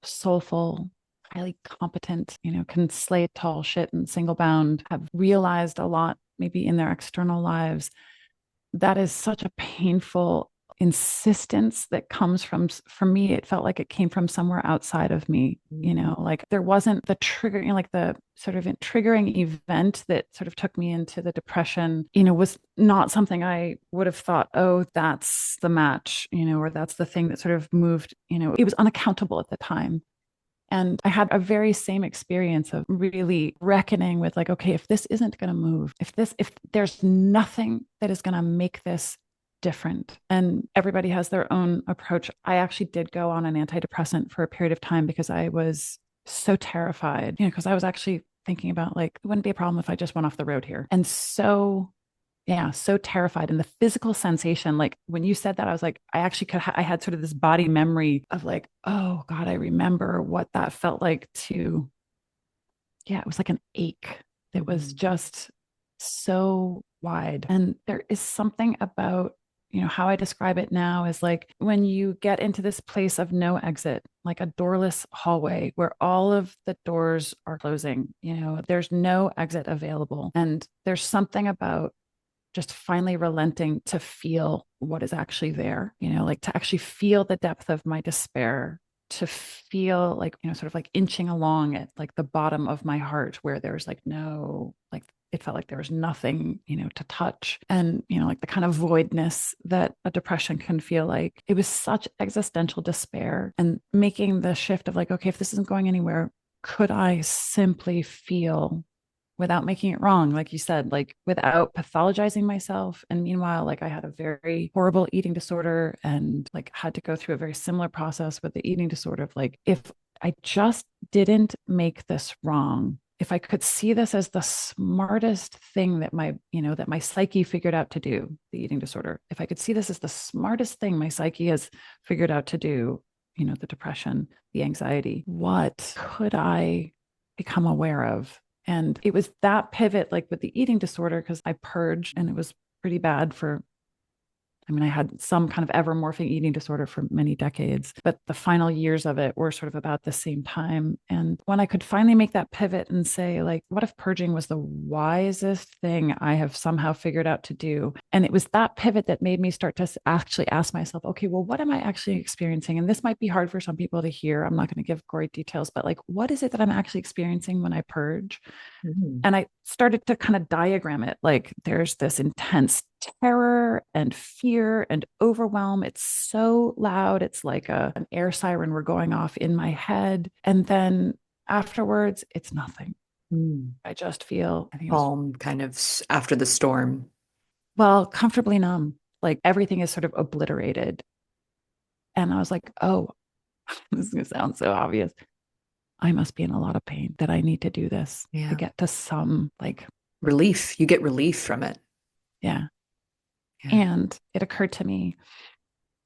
soulful, highly competent, can slay tall shit and single bound, have realized a lot maybe in their external lives. That is such a painful insistence that comes from, for me, it felt like it came from somewhere outside of me, like there wasn't the trigger, like the sort of triggering event that sort of took me into the depression, was not something I would have thought, oh, that's the match, or that's the thing that sort of moved, it was unaccountable at the time. And I had a very same experience of really reckoning with like, okay, if this isn't going to move, if there's nothing that is going to make this different, and everybody has their own approach. I actually did go on an antidepressant for a period of time because I was so terrified, because I was actually thinking about like, it wouldn't be a problem if I just went off the road here. And so yeah, so terrified. And the physical sensation, like when you said that, I was like, I actually I had sort of this body memory of like, oh God, I remember what that felt like yeah, it was like an ache that was just so wide. And there is something about, how I describe it now is like when you get into this place of no exit, like a doorless hallway where all of the doors are closing, there's no exit available. And there's something about just finally relenting to feel what is actually there, like to actually feel the depth of my despair, to feel like, sort of like inching along at like the bottom of my heart where there's like no, like it felt like there was nothing, to touch. And, like the kind of voidness that a depression can feel like. It was such existential despair, and making the shift of like, okay, if this isn't going anywhere, could I simply feel without making it wrong, like you said, like without pathologizing myself. And meanwhile, like I had a very horrible eating disorder and like had to go through a very similar process with the eating disorder of like, if I just didn't make this wrong, if I could see this as the smartest thing that my psyche figured out to do, the eating disorder, if I could see this as the smartest thing my psyche has figured out to do, the depression, the anxiety, what could I become aware of? And it was that pivot, like with the eating disorder, because I purged and it was pretty bad for, I mean, I had some kind of ever morphing eating disorder for many decades, but the final years of it were sort of about the same time. And when I could finally make that pivot and say, like, what if purging was the wisest thing I have somehow figured out to do? And it was that pivot that made me start to actually ask myself, okay, well, what am I actually experiencing? And this might be hard for some people to hear. I'm not going to give great details, but like, what is it that I'm actually experiencing when I purge? Mm. And I started to kind of diagram it. Like there's this intense terror and fear and overwhelm. It's so loud. It's like an air siren were going off in my head. And then afterwards, it's nothing. Mm. I just feel, I think it was, Calm, kind of after the storm. well, comfortably numb. Like everything is sort of obliterated. And I was like, oh, this is going to sound so obvious. I must be in a lot of pain that I need to do this to Yeah. get to some like Relief. You get relief from it. yeah. Yeah. And it occurred to me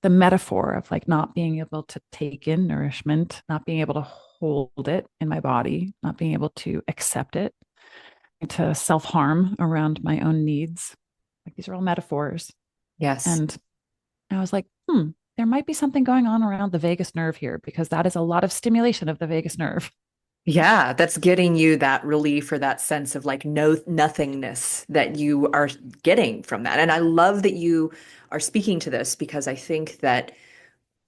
the metaphor of like not being able to take in nourishment, not being able to hold it in my body, not being able to accept it, to self harm around my own needs. Like these are all metaphors. Yes. And I was like, there might be something going on around the vagus nerve here because that is a lot of stimulation of the vagus nerve. Yeah, that's getting you that relief or that sense of like no nothingness that you are getting from that. And I love that you are speaking to this because I think that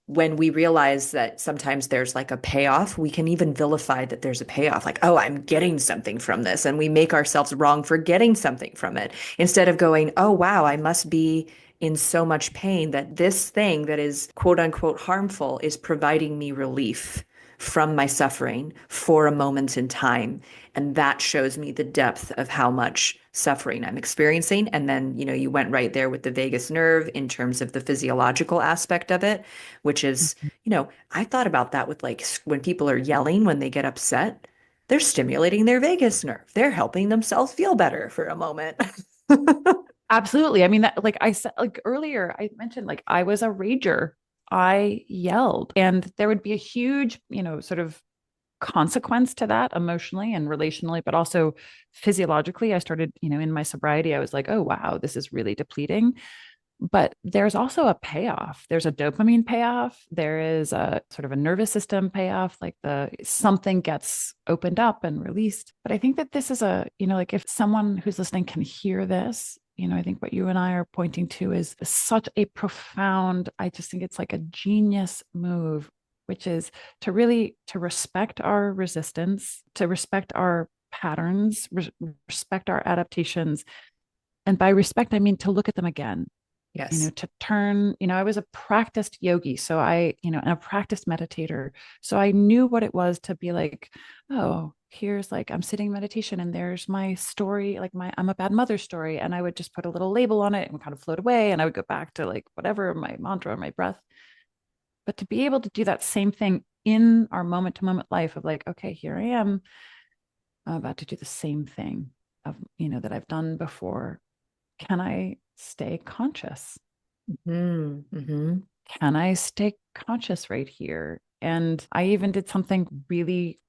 when we realize that sometimes there's like a payoff, we can even vilify that there's a payoff. Like, oh, I'm getting something from this. And we make ourselves wrong for getting something from it instead of going, oh, wow, I must be in so much pain that this thing that is quote unquote harmful is providing me relief from my suffering for a moment in time. And that shows me the depth of how much suffering I'm experiencing. And then, you went right there with the vagus nerve in terms of the physiological aspect of it, which is, I thought about that with like when people are yelling, when they get upset, they're stimulating their vagus nerve. They're helping themselves feel better for a moment. Absolutely. I mean, that, like I said, like earlier, I mentioned, like I was a rager. I yelled, and there would be a huge, sort of consequence to that emotionally and relationally, but also physiologically. I started, in my sobriety, I was like, oh, wow, this is really depleting. But there's also a payoff. There's a dopamine payoff. There is a sort of a nervous system payoff, like the something gets opened up and released. But I think that this is like if someone who's listening can hear this, I think what you and I are pointing to is such a profound, I just think it's like a genius move, which is to respect our resistance, to respect our patterns, respect our adaptations. And by respect, I mean to look at them again, Yes. to turn, I was a practiced yogi. So and a practiced meditator. So I knew what it was to be like, oh, here's like, I'm sitting in meditation and there's my story, like I'm a bad mother story. And I would just put a little label on it and kind of float away. And I would go back to like whatever, my mantra or my breath. But to be able to do that same thing in our moment to moment life of like, okay, here I am. I'm about to do the same thing of, that I've done before. Can I stay conscious? Mm-hmm. Can I stay conscious right here? And I even did something really,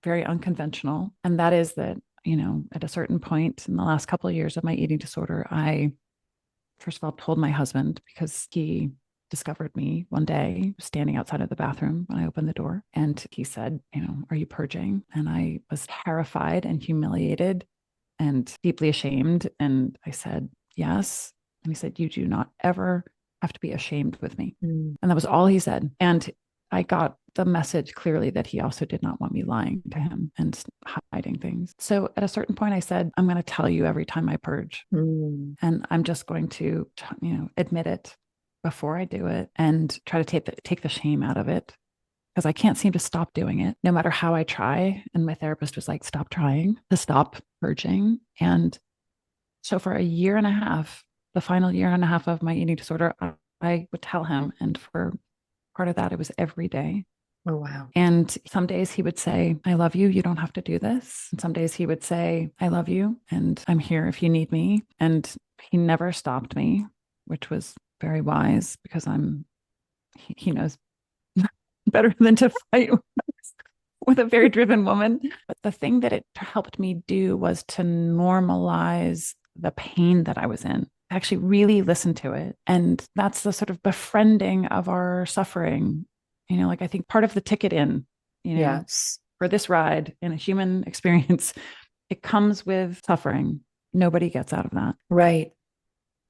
very unconventional. And that is that, at a certain point in the last couple of years of my eating disorder, I, first of all, told my husband because he discovered me one day standing outside of the bathroom when I opened the door. And he said, are you purging? And I was terrified and humiliated and deeply ashamed. And I said, yes. And he said, you do not ever have to be ashamed with me. Mm. And that was all he said. And I got the message clearly that he also did not want me lying to him and hiding things. So at a certain point, I said, I'm going to tell you every time I purge. Mm. And I'm just going to, admit it before I do it and try to take the shame out of it because I can't seem to stop doing it no matter how I try. And my therapist was like, stop trying to stop purging. And so for a year and a half, the final year and a half of my eating disorder, I would tell him. And for part of that, it was every day. Oh, wow. And some days he would say, I love you. You don't have to do this. And some days he would say, I love you. And I'm here if you need me. And he never stopped me, which was very wise because he knows better than to fight with a very driven woman. But the thing that it helped me do was to normalize the pain that I was in. actually really listen to it. And that's the sort of befriending of our suffering. Like I think part of the ticket in, Yes. for this ride in a human experience, it comes with suffering. Nobody gets out of that. Right.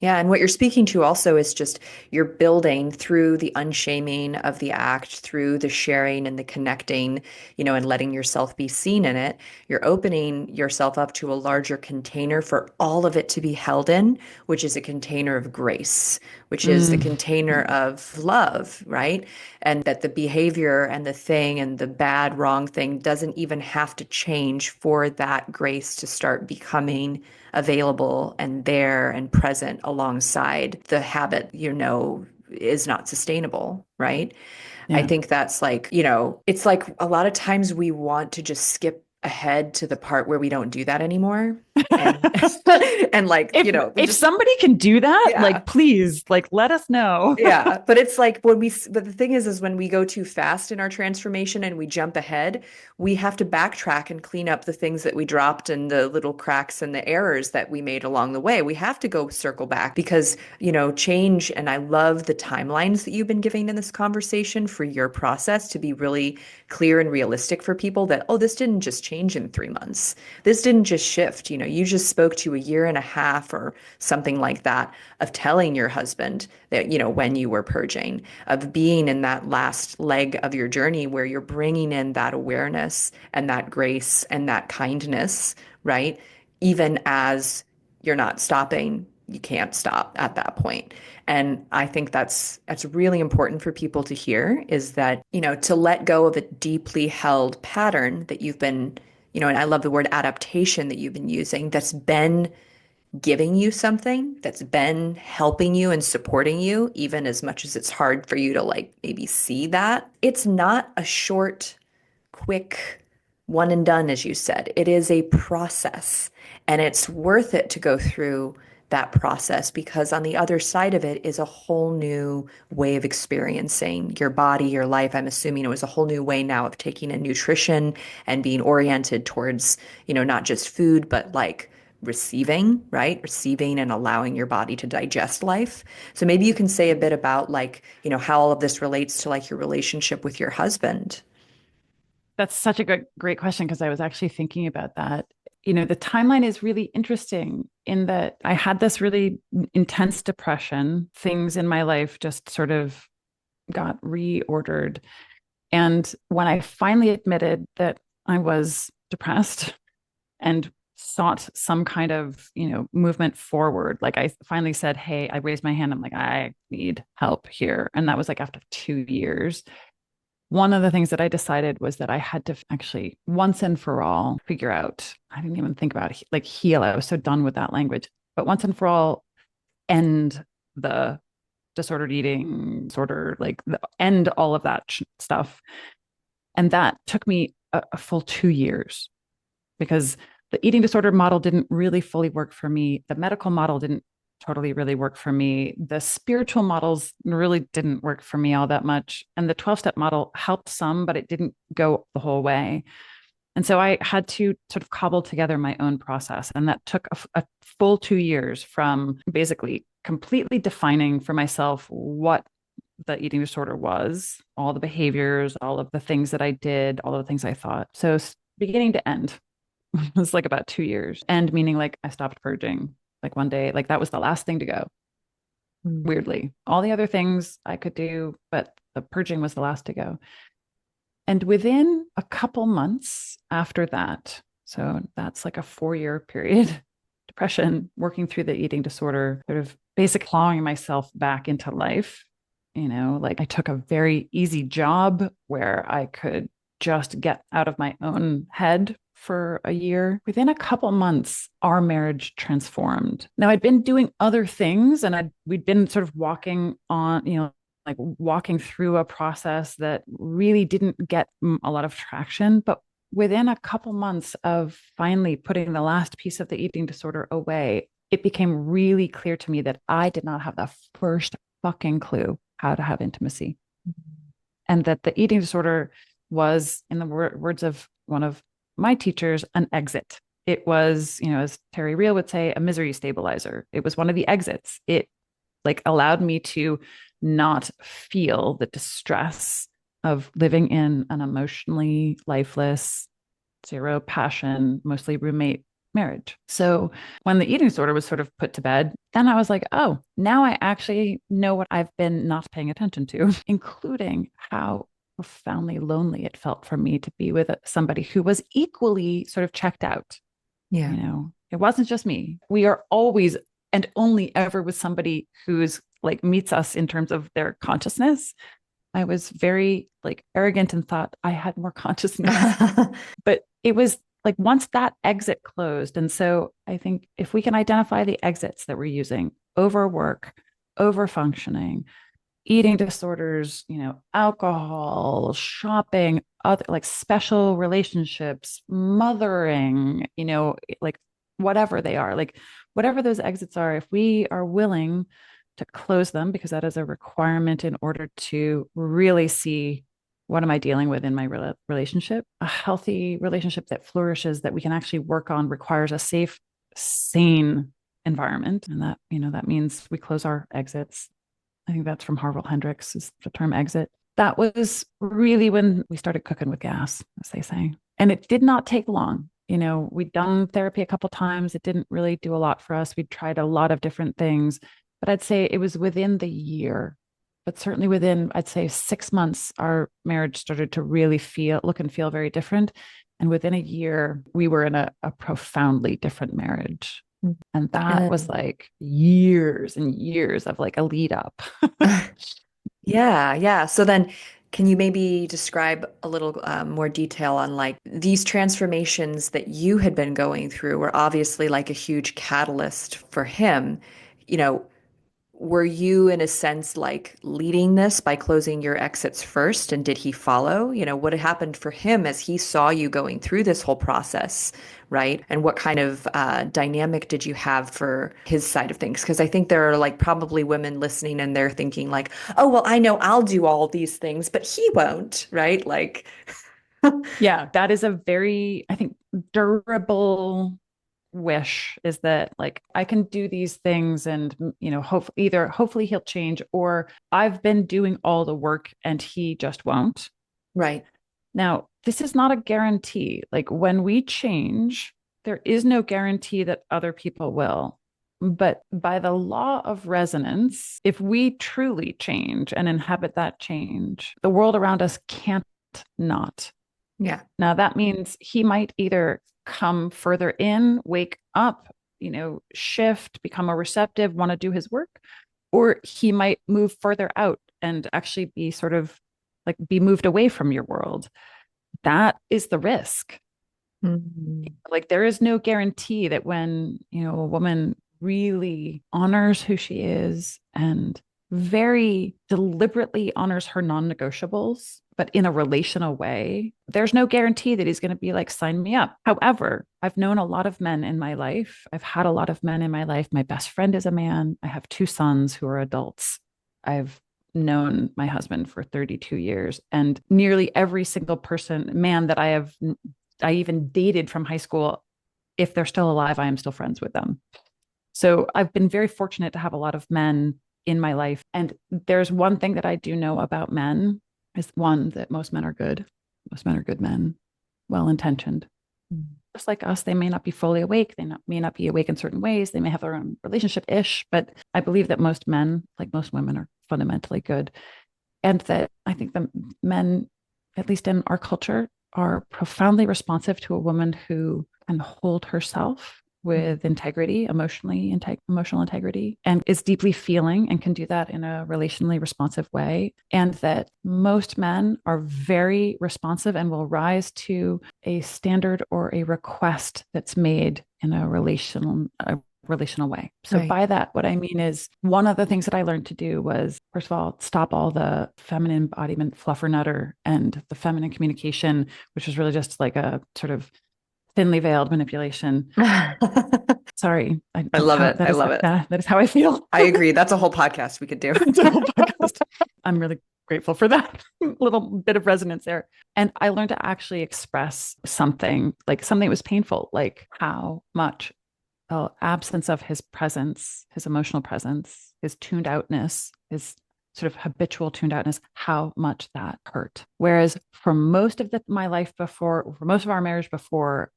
Yeah, and what you're speaking to also is just you're building through the unshaming of the act, through the sharing and the connecting, and letting yourself be seen in it. You're opening yourself up to a larger container for all of it to be held in, which is a container of grace, which is the Mm. container of love, right? And that the behavior and the thing and the bad, wrong thing doesn't even have to change for that grace to start becoming available and there and present alongside the habit is not sustainable, right? I Yeah. think that's like, it's like a lot of times we want to just skip ahead to the part where we don't do that anymore. And and like, if we if just somebody can do that, yeah. like please, like let us know. Yeah, but it's like but the thing is when we go too fast in our transformation and we jump ahead, we have to backtrack and clean up the things that we dropped and the little cracks and the errors that we made along the way. We have to go circle back because, change, and I love the timelines that you've been giving in this conversation for your process to be really clear and realistic for people that, oh, this didn't just change in 3 months. This didn't just shift. You just spoke to a year and a half or something like that of telling your husband that, when you were purging, of being in that last leg of your journey where you're bringing in that awareness and that grace and that kindness, right? Even as you're not stopping, you can't stop at that point. And I think that's really important for people to hear is that, to let go of a deeply held pattern that you've been, and I love the word adaptation that you've been using, that's been giving you something, that's been helping you and supporting you, even as much as it's hard for you to like maybe see that. It's not a short, quick one and done, as you said. It is a process, and it's worth it to go through that process because on the other side of it is a whole new way of experiencing your body, your life. I'm assuming it was a whole new way now of taking in nutrition and being oriented towards, not just food, but like receiving, right? Receiving and allowing your body to digest life. So maybe you can say a bit about like, how all of this relates to like your relationship with your husband. That's such a great question because I was actually thinking about that. The timeline is really interesting in that I had this really intense depression. Things in my life just sort of got reordered. And when I finally admitted that I was depressed and sought some kind of, movement forward, like I finally said, hey, I raised my hand. I'm like, I need help here. And that was like after 2 years. One of the things that I decided was that I had to actually once and for all figure out, I didn't even think about it, like heal. I was so done with that language, but once and for all, end the disordered eating disorder, like end all of that stuff. And that took me a full 2 years because the eating disorder model didn't really fully work for me. The medical model didn't totally really work for me. The spiritual models really didn't work for me all that much. And the 12-step model helped some, but it didn't go the whole way. And so I had to sort of cobble together my own process. And that took a full 2 years from basically completely defining for myself what the eating disorder was, all the behaviors, all of the things that I did, all of the things I thought. So beginning to end was like about 2 years. End meaning like I stopped purging. Like one day, like that was the last thing to go. Mm. Weirdly, all the other things I could do, but the purging was the last to go. And within a couple months after that, so that's like a 4-year period, depression, working through the eating disorder, sort of basic clawing myself back into life. Like I took a very easy job where I could just get out of my own head for a year. Within a couple months, our marriage transformed. Now I'd been doing other things and we'd been sort of walking on, like walking through a process that really didn't get a lot of traction. But within a couple months of finally putting the last piece of the eating disorder away, it became really clear to me that I did not have the first fucking clue how to have intimacy. And that the eating disorder was, in the words of one of my teachers, an exit. It was, as Terry Real would say, a misery stabilizer. It was one of the exits. It like allowed me to not feel the distress of living in an emotionally lifeless, zero passion, mostly roommate marriage. So when the eating disorder was sort of put to bed, then I was like, oh, now I actually know what I've been not paying attention to, including how profoundly lonely it felt for me to be with somebody who was equally sort of checked out. Yeah. It wasn't just me. We are always and only ever with somebody who's like meets us in terms of their consciousness. I was very like arrogant and thought I had more consciousness, but it was like once that exit closed. And so I think if we can identify the exits that we're using, overwork, over functioning, eating disorders, alcohol, shopping, other like special relationships, mothering, like whatever they are, like whatever those exits are, if we are willing to close them, because that is a requirement in order to really see what am I dealing with in my relationship. A healthy relationship that flourishes, that we can actually work on, requires a safe, sane environment. And that means we close our exits. I think that's from Harville Hendricks, is the term exit. That was really when we started cooking with gas, as they say. And it did not take long. We'd done therapy a couple of times. It didn't really do a lot for us. We'd tried a lot of different things, but I'd say it was within the year, but certainly within, I'd say 6 months, our marriage started to really look and feel very different. And within a year, we were in a profoundly different marriage. And that was like years and years of like a lead up. Yeah, yeah. So then, can you maybe describe a little more detail on like these transformations that you had been going through were obviously like a huge catalyst for him. You know, were you in a sense like leading this by closing your exits first, and did he follow? What had happened for him as he saw you going through this whole process, right? And what kind of dynamic did you have for his side of things? Because I think there are like probably women listening and they're thinking like, oh, well, I know I'll do all these things, but he won't, right? Like, Yeah, that is a very, I think, durable wish, is that like I can do these things and hopefully he'll change, or I've been doing all the work and he just won't. right. Now, this is not a guarantee. Like when we change, there is no guarantee that other people will. But by the law of resonance, if we truly change and inhabit that change, the world around us can't not. Yeah. Now, that means he might either come further in, wake up, shift, become more receptive, want to do his work, or he might move further out and actually be sort of like be moved away from your world. That is the risk. Mhm. Like there is no guarantee that when, a woman really honors who she is and very deliberately honors her non-negotiables, but in a relational way, there's no guarantee that he's going to be like, sign me up. However, I've known a lot of men in my life. I've had a lot of men in my life. My best friend is a man. I have 2 sons who are adults. I've known my husband for 32 years, and nearly every single man that I even dated from high school, if they're still alive, I am still friends with them. So I've been very fortunate to have a lot of men in my life. And there's one thing that I do know about men, is one, that most men are good. Most men are good men, well-intentioned. Just like us, they may not be fully awake. May not be awake in certain ways. They may have their own relationship-ish, but I believe that most men, like most women, are fundamentally good. And that I think the men, at least in our culture, are profoundly responsive to a woman who can hold herself with integrity, emotional integrity, and is deeply feeling and can do that in a relationally responsive way. And that most men are very responsive and will rise to a standard or a request that's made in a relational way. So Right. by that, what I mean is one of the things that I learned to do was, first of all, stop all the feminine embodiment fluffer nutter and the feminine communication, which was really just like a sort of thinly veiled manipulation. Sorry. I love it. I love it. That is how I feel. I agree. That's a whole podcast we could do. It's a whole podcast. I'm really grateful for that little bit of resonance there. And I learned to actually express something that was painful, like how much the absence of his presence, his emotional presence, his tuned outness, his sort of habitual tuned outness, how much that hurt. Whereas for most of my life before, for most of our marriage before,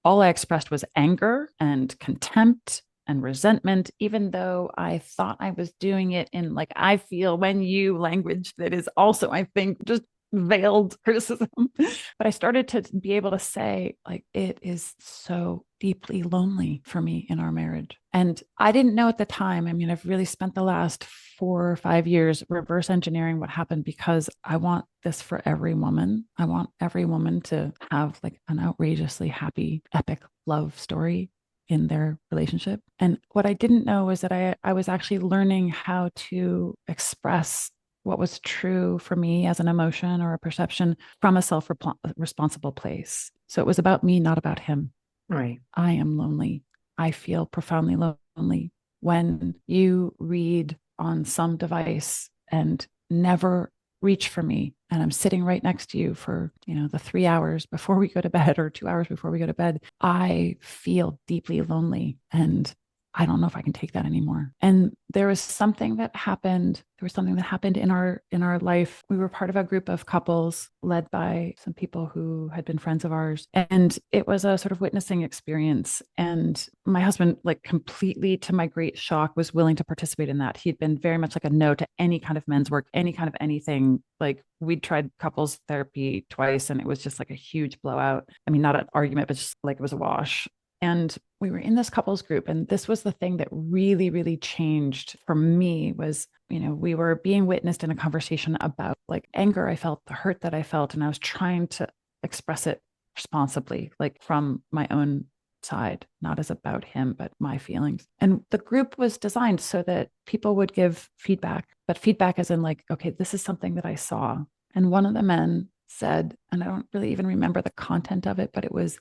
all I expressed was anger and contempt and resentment, even though I thought I was doing it in like, I feel when you language that is also, I think, just veiled criticism. But I started to be able to say, like, it is so deeply lonely for me in our marriage. And I didn't know at the time. I mean, I've really spent the last 4 or 5 years reverse engineering what happened, because I want this for every woman. I want every woman to have like an outrageously happy, epic love story in their relationship. And what I didn't know was that I was actually learning how to express what was true for me as an emotion or a perception from a self-responsible place. So it was about me, not about him. Right. I am lonely. I feel profoundly lonely. When you read on some device and never reach for me, and I'm sitting right next to you for, the 3 hours before we go to bed or 2 hours before we go to bed, I feel deeply lonely, and I don't know if I can take that anymore. And there was something that happened. There was something that happened in our life. We were part of a group of couples led by some people who had been friends of ours. And it was a sort of witnessing experience. And my husband, like completely to my great shock, was willing to participate in that. He'd been very much like a no to any kind of men's work, any kind of anything. Like we'd tried couples therapy twice, and it was just like a huge blowout. I mean, not an argument, but just like it was a wash. And we were in this couples group, and this was the thing that really, really changed for me was, we were being witnessed in a conversation about like anger I felt, the hurt that I felt, and I was trying to express it responsibly, like from my own side, not as about him, but my feelings. And the group was designed so that people would give feedback, but feedback as in like, okay, this is something that I saw. And one of the men said, and I don't really even remember the content of it, but it was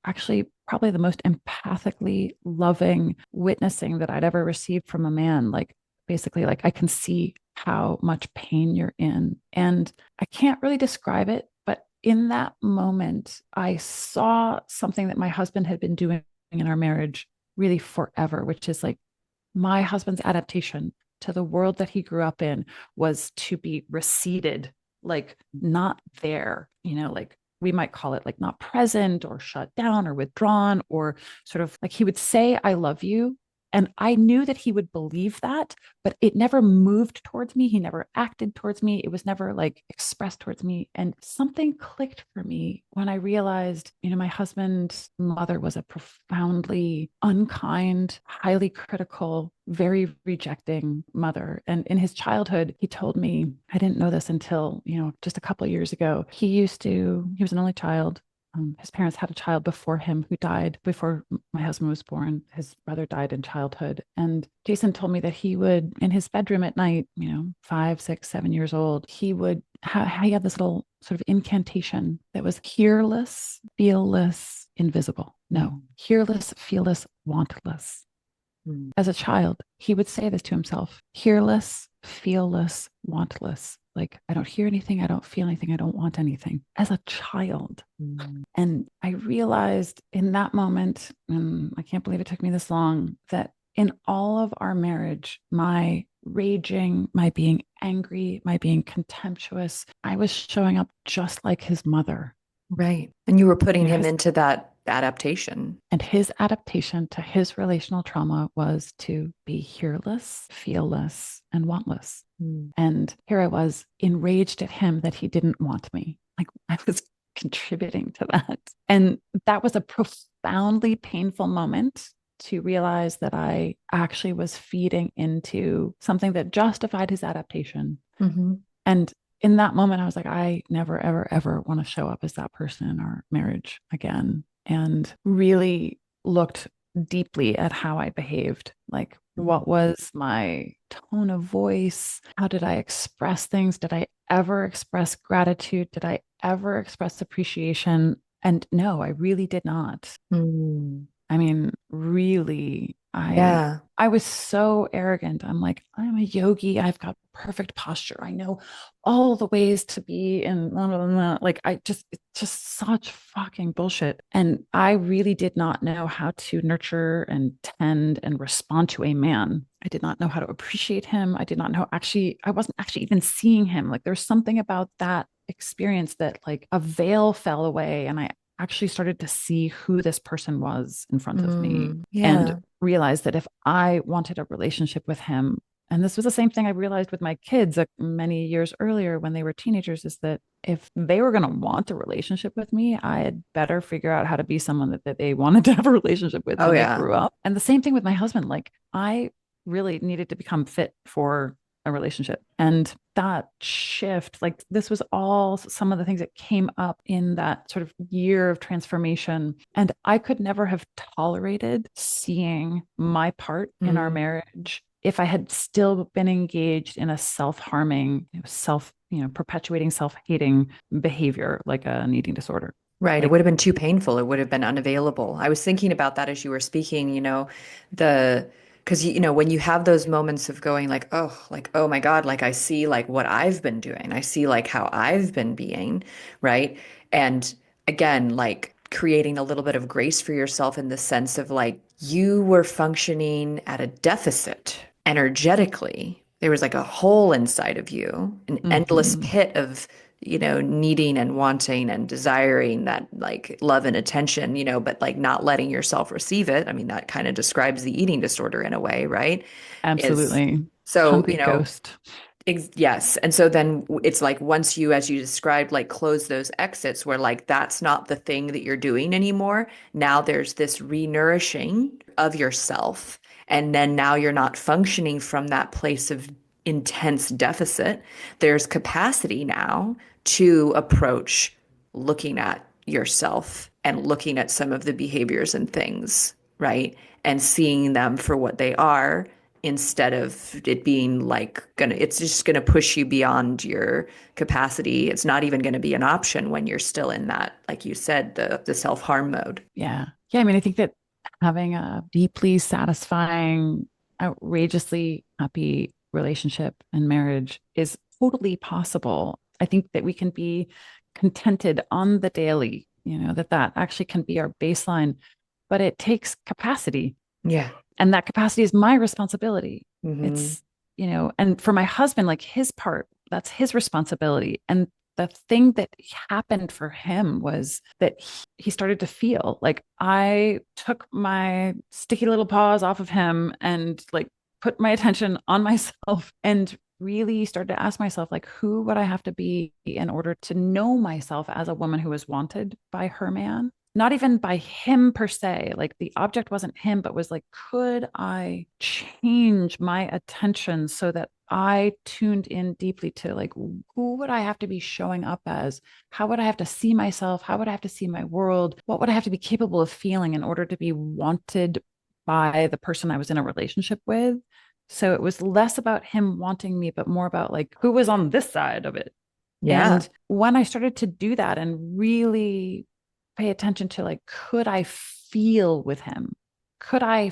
actually probably the most empathically loving witnessing that I'd ever received from a man. Like basically, like I can see how much pain you're in. And I can't really describe it, but in that moment, I saw something that my husband had been doing in our marriage really forever, which is like my husband's adaptation to the world that he grew up in was to be receded, like not there, like we might call it like not present or shut down or withdrawn, or sort of like he would say, I love you. And I knew that he would believe that, but it never moved towards me. He never acted towards me. It was never like expressed towards me. And something clicked for me when I realized, my husband's mother was a profoundly unkind, highly critical, very rejecting mother. And in his childhood, he told me, I didn't know this until, just a couple of years ago, he was an only child. His parents had a child before him who died before my husband was born. His brother died in childhood. And Jason told me that he would, in his bedroom at night, 5, 6, 7 years old, he had this little sort of incantation that was hearless, feelless, invisible. No, hearless, feelless, wantless. As a child, he would say this to himself: hearless, feelless, wantless. Like, I don't hear anything. I don't feel anything. I don't want anything, as a child. And I realized in that moment, and I can't believe it took me this long, that in all of our marriage, my raging, my being angry, my being contemptuous, I was showing up just like his mother. Right. And you were putting him into that adaptation. And his adaptation to his relational trauma was to be hearless, feelless, and wantless. And here I was enraged at him that he didn't want me. Like I was contributing to that. And that was a profoundly painful moment to realize that I actually was feeding into something that justified his adaptation. And in that moment, I was like, I never, ever, ever want to show up as that person in our marriage again. And really looked deeply at how I behaved. Like, what was my tone of voice? How did I express things? Did I ever express gratitude? Did I ever express appreciation? And no, I really did not. I mean, really Yeah. I was so arrogant. I'm like, I'm a yogi. I've got perfect posture. I know all the ways to be in blah, blah, blah. Like it's just such fucking bullshit. And I really did not know how to nurture and tend and respond to a man. I did not know how to appreciate him. I did not know I wasn't actually even seeing him. Like there's something about that experience that like a veil fell away and I actually started to see who this person was in front of me and Yeah. realized that if I wanted a relationship with him, and this was the same thing I realized with my kids many years earlier when they were teenagers, is that if they were going to want a relationship with me, I had better figure out how to be someone that they wanted to have a relationship with Oh, when they yeah. grew up. And the same thing with my husband. Like I really needed to become fit for a relationship. And that shift, like this was all some of the things that came up in that sort of year of transformation. And I could never have tolerated seeing my part in our marriage if I had still been engaged in a self-harming, perpetuating self-hating behavior like an eating disorder. Right. It Like, would have been too painful. It would have been unavailable. I was thinking about that as you were speaking, because when you have those moments of going like, oh my God, like I see like what I've been doing. I see like how I've been being, right? And again, like creating a little bit of grace for yourself in the sense of like you were functioning at a deficit energetically. There was like a hole inside of you, an endless mm-hmm, pit of needing and wanting and desiring that like love and attention, but like not letting yourself receive it. I mean, that kind of describes the eating disorder in a way, right? Is absolutely. so, Hungry ghost. yes. And so then it's like once you, as you described, like close those exits where like that's not the thing that you're doing anymore. Now there's this re-nourishing of yourself. And then now you're not functioning from that place of intense deficit. There's capacity now to approach looking at yourself and looking at some of the behaviors and things, right? And seeing them for what they are instead of it being like it's just gonna push you beyond your capacity. It's not even gonna be an option when you're still in that, like you said, the self-harm mode. Yeah. Yeah. I mean, I think that having a deeply satisfying, outrageously happy relationship and marriage is totally possible. I think that we can be contented on the daily, that actually can be our baseline, but it takes capacity. Yeah. And that capacity is my responsibility. Hmm. It's, and for my husband, like his part, that's his responsibility. And the thing that happened for him was that he started to feel like I took my sticky little paws off of him and like put my attention on myself and really started to ask myself, like, who would I have to be in order to know myself as a woman who was wanted by her man? Not even by him per se, like the object wasn't him, but was like, could I change my attention so that I tuned in deeply to like, who would I have to be showing up as? How would I have to see myself? How would I have to see my world? What would I have to be capable of feeling in order to be wanted by the person I was in a relationship with? So it was less about him wanting me, but more about like who was on this side of it. Yeah. And when I started to do that and really pay attention to like, could I feel with him? Could I,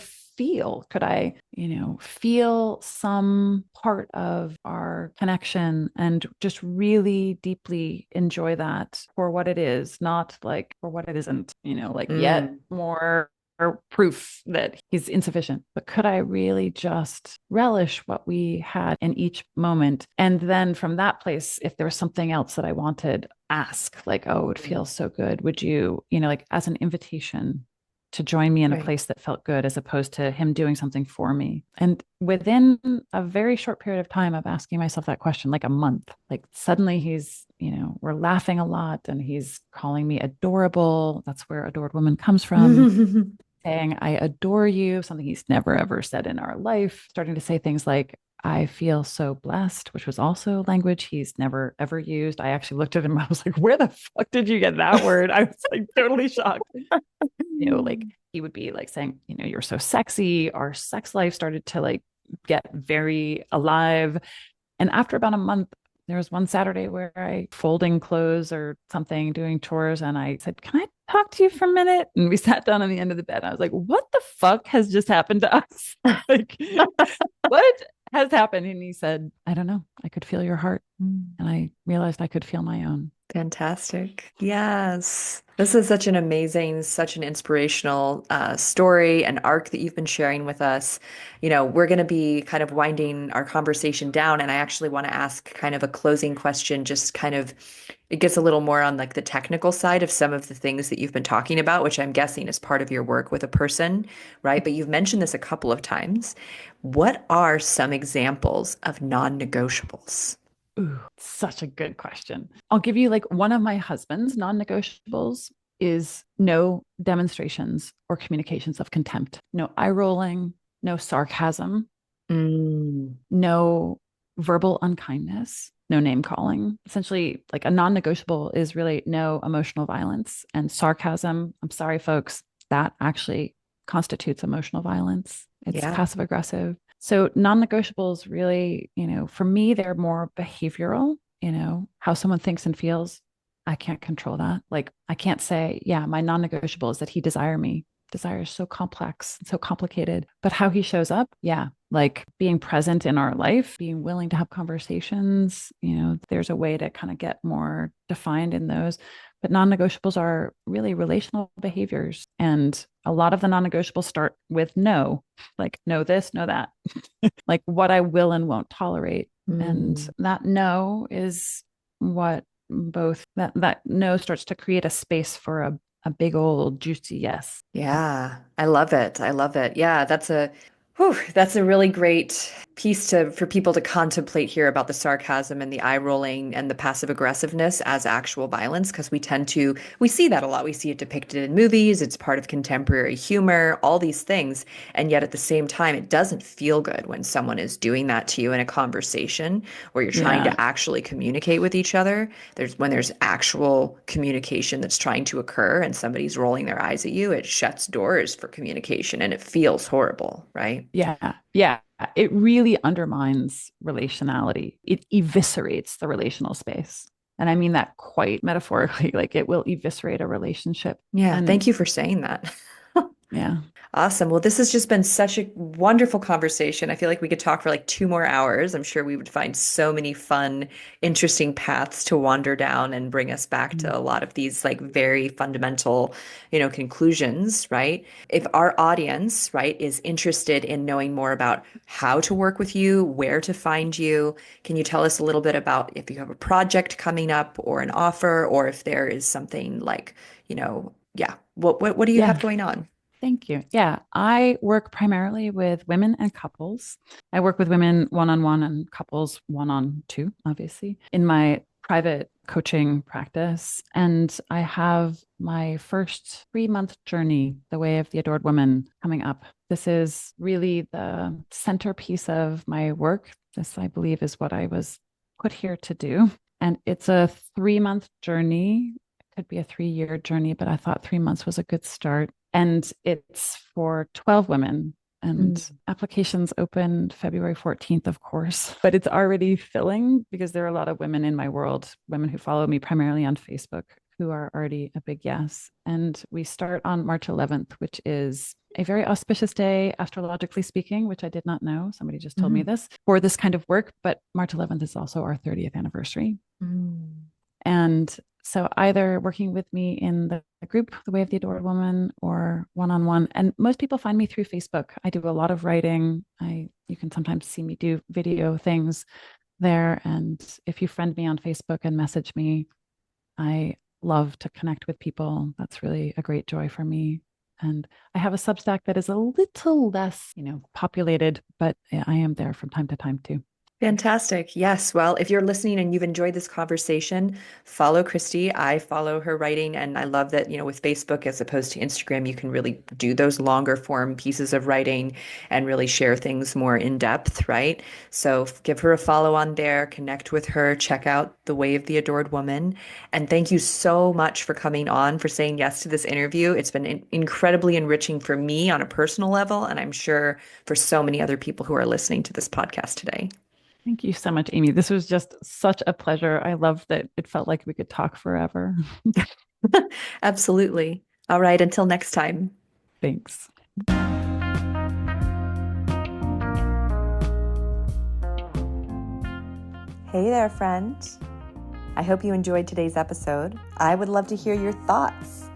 feel some part of our connection and just really deeply enjoy that for what it is, not like for what it isn't, like yet Mm. more proof that he's insufficient. But could I really just relish what we had in each moment? And then from that place, if there was something else that I wanted, ask like, oh, it feels so good. Would you, like as an invitation to join me in a Right. place that felt good as opposed to him doing something for me. And within a very short period of time of asking myself that question, like a month, like suddenly he's, we're laughing a lot and he's calling me adorable. That's where adored woman comes from. Saying, I adore you, something he's never ever said in our life, starting to say things like, I feel so blessed, which was also language he's never ever used. I actually looked at him, I was like, where the fuck did you get that word? I was like totally shocked. Like he would be like saying, you're so sexy. Our sex life started to like get very alive. And after about a month, There was one Saturday where I folding clothes or something, doing chores, and I said, "Can I talk to you for a minute?" And we sat down on the end of the bed. I was like, "What the fuck has just happened to us? Like, what has happened?" And he said, "I don't know. I could feel your heart." And I realized I could feel my own. Fantastic. Yes. This is such an amazing, such an inspirational story and arc that you've been sharing with us. We're going to be kind of winding our conversation down, and I actually want to ask kind of a closing question, just kind of, it gets a little more on like the technical side of some of the things that you've been talking about, which I'm guessing is part of your work with a person, right? But you've mentioned this a couple of times. What are some examples of non-negotiables? Ooh, such a good question. I'll give you like one of my husband's non negotiables is no demonstrations or communications of contempt, no eye rolling, no sarcasm, Mm, no verbal unkindness, no name calling. Essentially, like a non negotiable is really no emotional violence and sarcasm. I'm sorry, folks, that actually constitutes emotional violence. It's yeah. passive aggressive. So non-negotiables really, for me, they're more behavioral, how someone thinks and feels. I can't control that. Like I can't say, yeah, my non-negotiable is that he desire me. Desire is so complex and so complicated, but how he shows up, yeah, like being present in our life, being willing to have conversations, there's a way to kind of get more defined in those. But non negotiables are really relational behaviors. And a lot of the non negotiables start with no, like no this, no that, like what I will and won't tolerate. And Mm. that no is what both that no starts to create a space for a big old juicy yes. Yeah, I love it. I love it. Yeah, that's a really great piece for people to contemplate here about the sarcasm and the eye rolling and the passive aggressiveness as actual violence, because we see that a lot. We see it depicted in movies. It's part of contemporary humor, all these things. And yet at the same time, it doesn't feel good when someone is doing that to you in a conversation where you're trying Yeah. to actually communicate with each other. When there's actual communication that's trying to occur and somebody's rolling their eyes at you, it shuts doors for communication and it feels horrible, right? Yeah. Yeah. It really undermines relationality. It eviscerates the relational space. And I mean that quite metaphorically, like it will eviscerate a relationship. Yeah, And thank you for saying that. yeah. Awesome. Well, this has just been such a wonderful conversation. I feel like we could talk for like 2 more hours. I'm sure we would find so many fun, interesting paths to wander down and bring us back to a lot of these like very fundamental, conclusions, right? If our audience, right, is interested in knowing more about how to work with you, where to find you, can you tell us a little bit about if you have a project coming up or an offer, or if there is something like, yeah, what do you have Yeah. going on? Thank you. Yeah, I work primarily with women and couples. I work with women one on one and couples one on two, obviously, in my private coaching practice. And I have my first 3-month journey, The Way of the Adored Woman, coming up. This is really the centerpiece of my work. This, I believe, is what I was put here to do. And it's a 3-month journey. It could be a 3-year journey, but I thought 3 months was a good start, and it's for 12 women. And Mm. applications opened February 14th, of course, but it's already filling because there are a lot of women in my world, women who follow me primarily on Facebook, who are already a big yes. And we start on March 11th, which is a very auspicious day, astrologically speaking, which I did not know. Somebody just told me Mhm. this for this kind of work. But March 11th is also our 30th anniversary. Mm. And so either working with me in the group, The Way of the Adored Woman, or one-on-one. And most people find me through Facebook. I do a lot of writing. You can sometimes see me do video things there. And if you friend me on Facebook and message me, I love to connect with people. That's really a great joy for me. And I have a Substack that is a little less, populated, but yeah, I am there from time to time too. Fantastic. Yes. Well, if you're listening and you've enjoyed this conversation, follow Kristy. I follow her writing, and I love that, with Facebook as opposed to Instagram, you can really do those longer form pieces of writing and really share things more in depth, right? So give her a follow on there, connect with her, check out The Way of the Adored Woman. And thank you so much for coming on, for saying yes to this interview. It's been incredibly enriching for me on a personal level, and I'm sure for so many other people who are listening to this podcast today. Thank you so much, Amy. This was just such a pleasure. I love that it felt like we could talk forever. Absolutely. All right, until next time. Thanks. Hey there, friend. I hope you enjoyed today's episode. I would love to hear your thoughts.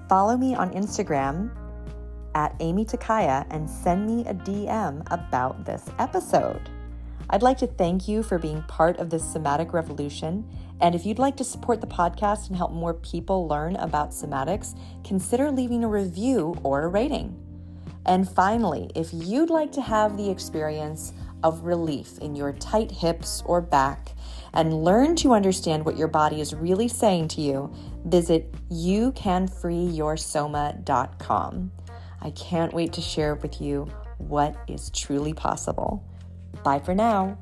Follow me on Instagram at Amy Takaya and send me a DM about this episode. I'd like to thank you for being part of this somatic revolution. And if you'd like to support the podcast and help more people learn about somatics, consider leaving a review or a rating. And finally, if you'd like to have the experience of relief in your tight hips or back and learn to understand what your body is really saying to you, visit youcanfreeyoursoma.com. I can't wait to share with you what is truly possible. Bye for now.